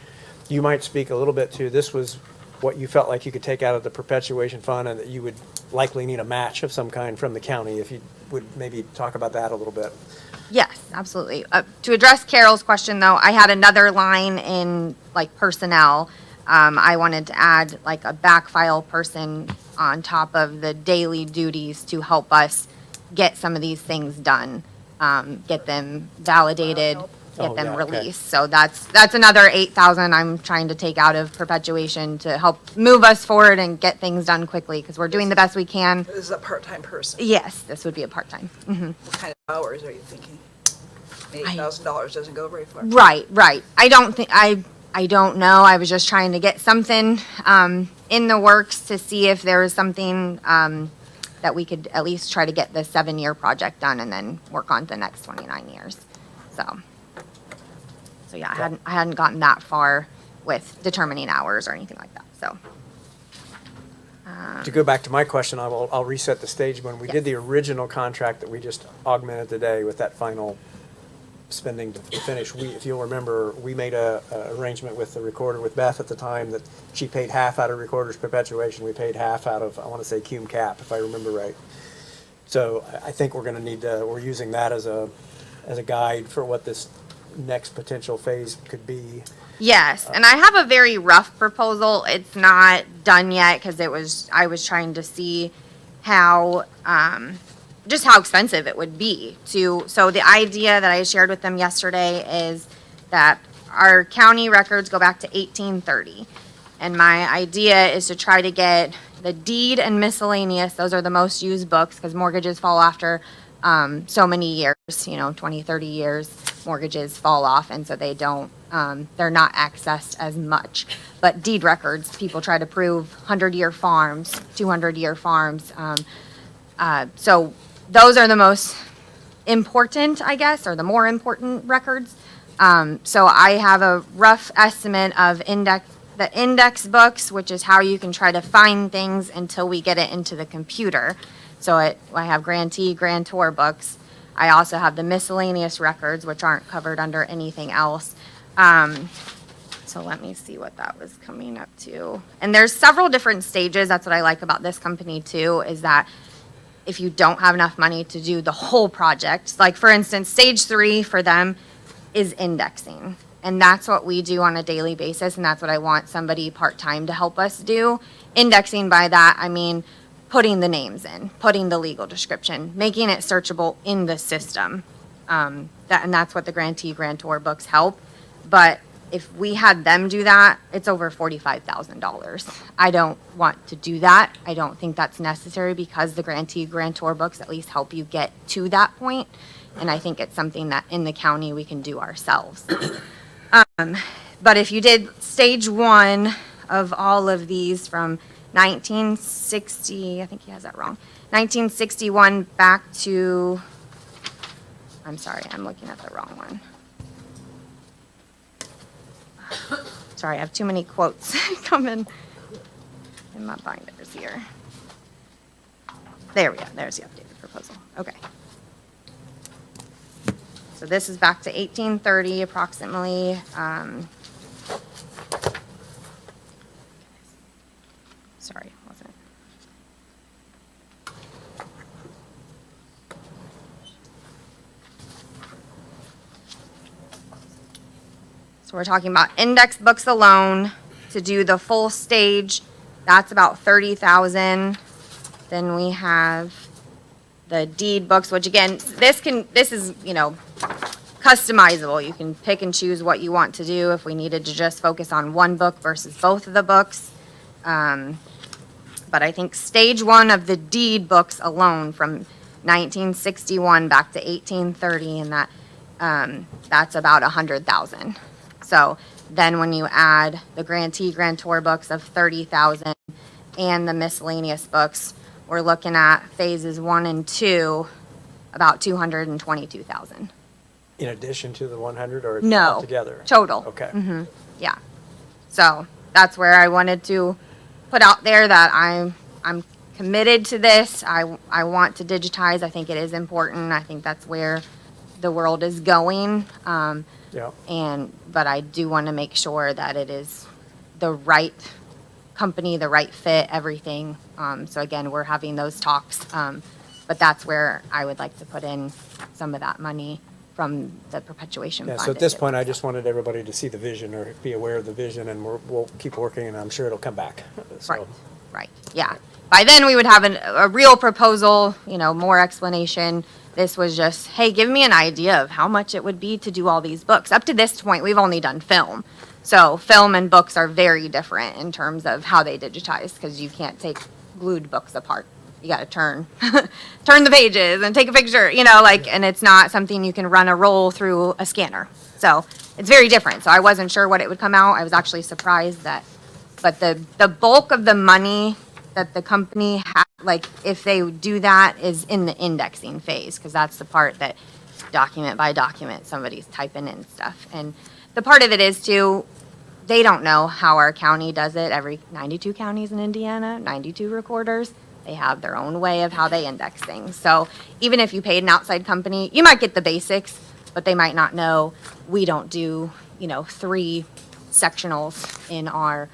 You might speak a little bit to, this was what you felt like you could take out of the perpetuation fund, and that you would likely need a match of some kind from the county. If you would maybe talk about that a little bit. yes, absolutely. To address Carol's question, though, I had another line in, like, personnel. I wanted to add, like, a back file person on top of the daily duties to help us get some of these things done, get them validated, get Oh, them yeah, okay. released. So that's another 8,000 I'm trying to take out of perpetuation to help move us forward and get things done quickly, because we're doing the best we can. This is a part-time person. Yes, this would be a part-time. Mhm. What kind of hours are you thinking? $8,000 doesn't go very far. Right. I don't think, I don't know. I was just trying to get something in the works to see if there was something that we could at least try to get the 7-year project done and then work on the next 29 years. So yeah, I hadn't gotten that far with determining hours or anything like that, so. To go back to my question, I'll reset the stage. When we did the original contract that we just augmented today with that final spending to finish, if you'll remember, we made a arrangement with the recorder, with Beth at the time, that she paid half out of recorder's perpetuation, we paid half out of, I want to say, cum cap, if I remember right. So I think we're going to need to, we're using that as a guide for what this next potential phase could be. Yes, and I have a very rough proposal. It's not done yet because I was trying to see how, just how expensive it would be so the idea that I shared with them yesterday is that our county records go back to 1830. And my idea is to try to get the deed and miscellaneous, those are the most used books because mortgages fall after so many years, 20, 30 years, mortgages fall off, and so they don't, they're not accessed as much. But deed records, people try to prove 100-year farms, 200-year farms. So those are the most important, I guess, or the more important records. So I have a rough estimate of the index books, which is how you can try to find things until we get it into the computer. So I have grantee, grantor books. I also have the miscellaneous records, which aren't covered under anything else. So let me see what that was coming up to. And there's several different stages. That's what I like about this company too, is that if you don't have enough money to do the whole project, like for instance, stage 3 for them is indexing. And that's what we do on a daily basis, and that's what I want somebody part-time to help us do. Indexing, by that, I mean putting the names in, putting the legal description, making it searchable in the system. And that's what the grantee, grantor books help. But if we had them do that, it's over $45,000. I don't want to do that. I don't think that's necessary because the grantee, grantor books at least help you get to that point. And I think it's something that in the county we can do ourselves. But if you did stage 1 of all of these from 1960, I think he has that wrong, 1961 back to, I'm sorry, I'm looking at the wrong one. Sorry, I have too many quotes coming in my binders here. There we go, there's the updated proposal, okay. So this is back to 1830 approximately. Sorry, wasn't. So we're talking about index books alone to do the full stage. That's about 30,000. Then we have the deed books, which again, this is, customizable. You can pick and choose what you want to do if we needed to just focus on one book versus both of the books. But I think stage 1 of the deed books alone from 1961 back to 1830, and that's about 100,000. So then when you add the grantee, grantor books of 30,000 and the miscellaneous books, we're looking at phases 1 and 2, about 222,000. In addition to the 100 or No, altogether? total. Okay. Yeah. So that's where I wanted to put out there that I'm committed to this. I want to digitize. I think it is important. I think that's where the world is going. Yeah. But I do want to make sure that it is the right company, the right fit, everything. So again, we're having those talks. But that's where I would like to put in some of that money from the perpetuation Yeah, fund. so at this point, I just wanted everybody to see the vision or be aware of the vision, and we'll keep working, and I'm sure it'll come back. So, Right, yeah. By then, we would have a real proposal, more explanation. This was just, hey, give me an idea of how much it would be to do all these books. Up to this point, we've only done film. So film and books are very different in terms of how they digitize, because you can't take glued books apart. You got to turn the pages and take a picture, and it's not something you can run a roll through a scanner. So it's very different. So I wasn't sure what it would come out. I was actually surprised but the bulk of the money that the company if they do that is in the indexing phase, because that's the part that document by document, somebody's typing in stuff. And the part of it is too, they don't know how our county does it. Every 92 counties in Indiana, 92 recorders. They have their own way of how they index things. So even if you paid an outside company, you might get the basics, but they might not know we don't do, 3 sectionals in our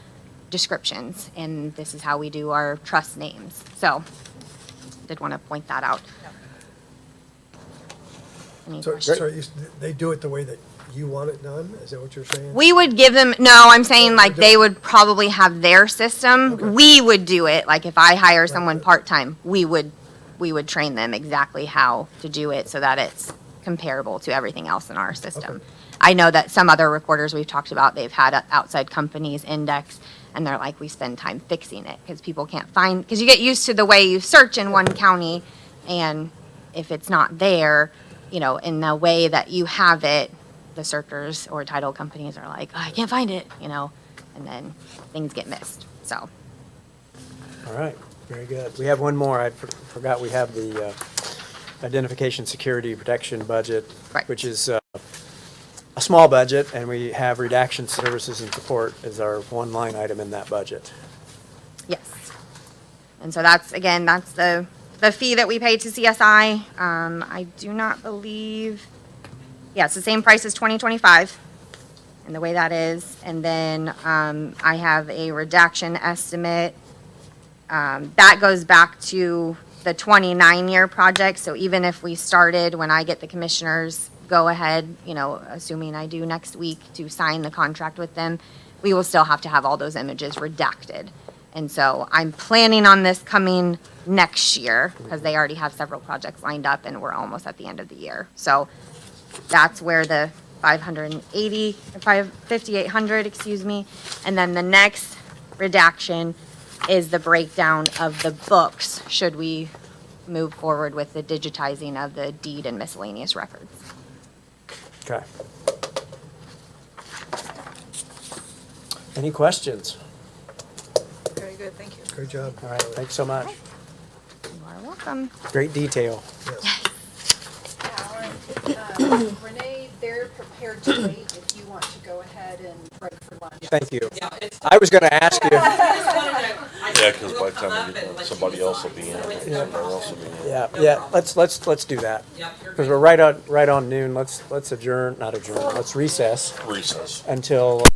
descriptions, and this is how we do our trust names. So did want to point that out. Any So questions? they do it the way that you want it done? Is that what you're saying? We would give them, no, I'm saying like they would probably have their system. Okay. We would do it, like if I hire someone part-time, we would train them exactly how to do it so that it's comparable to everything else in our system. Okay. I know that some other recorders we've talked about, they've had outside companies index, and they're like, we spend time fixing it, because people can't find, because you get used to the way you search in one county, and if it's not there, you know, in the way that you have it, the searchers or title companies are like, oh, I can't find it, you know, and then things get missed, so. All right, very good. We have one more. I forgot we have the identification, security, protection budget, Right. which is a small budget, and we have redaction services and support as our one line item in that budget. Yes. And so that's, again, that's the fee that we pay to CSI. I do not believe, yeah, it's the same price as 2025, and the way that is. And then I have a redaction estimate. That goes back to the 29-year project, so even if we started, when I get the commissioners go ahead, you know, assuming I do next week to sign the contract with them, we will still have to have all those images redacted. And so I'm planning on this coming next year, because they already have several projects lined up and we're almost at the end of the year. So that's where the 5,800, excuse me. And then the next redaction is the breakdown of the books, should we move forward with the digitizing of the deed and miscellaneous records. Okay. Any questions? Very good, thank you. Great job. All right, thanks so much. You are welcome. Great detail. Renee, they're prepared to wait if you want to go ahead and break for lunch. Thank you. I was going to ask you. Yeah, because by the time we get, somebody else will be in, somebody else will be in. Yeah, let's do that. Because we're right on noon. Let's adjourn, not adjourn, let's recess Recess. until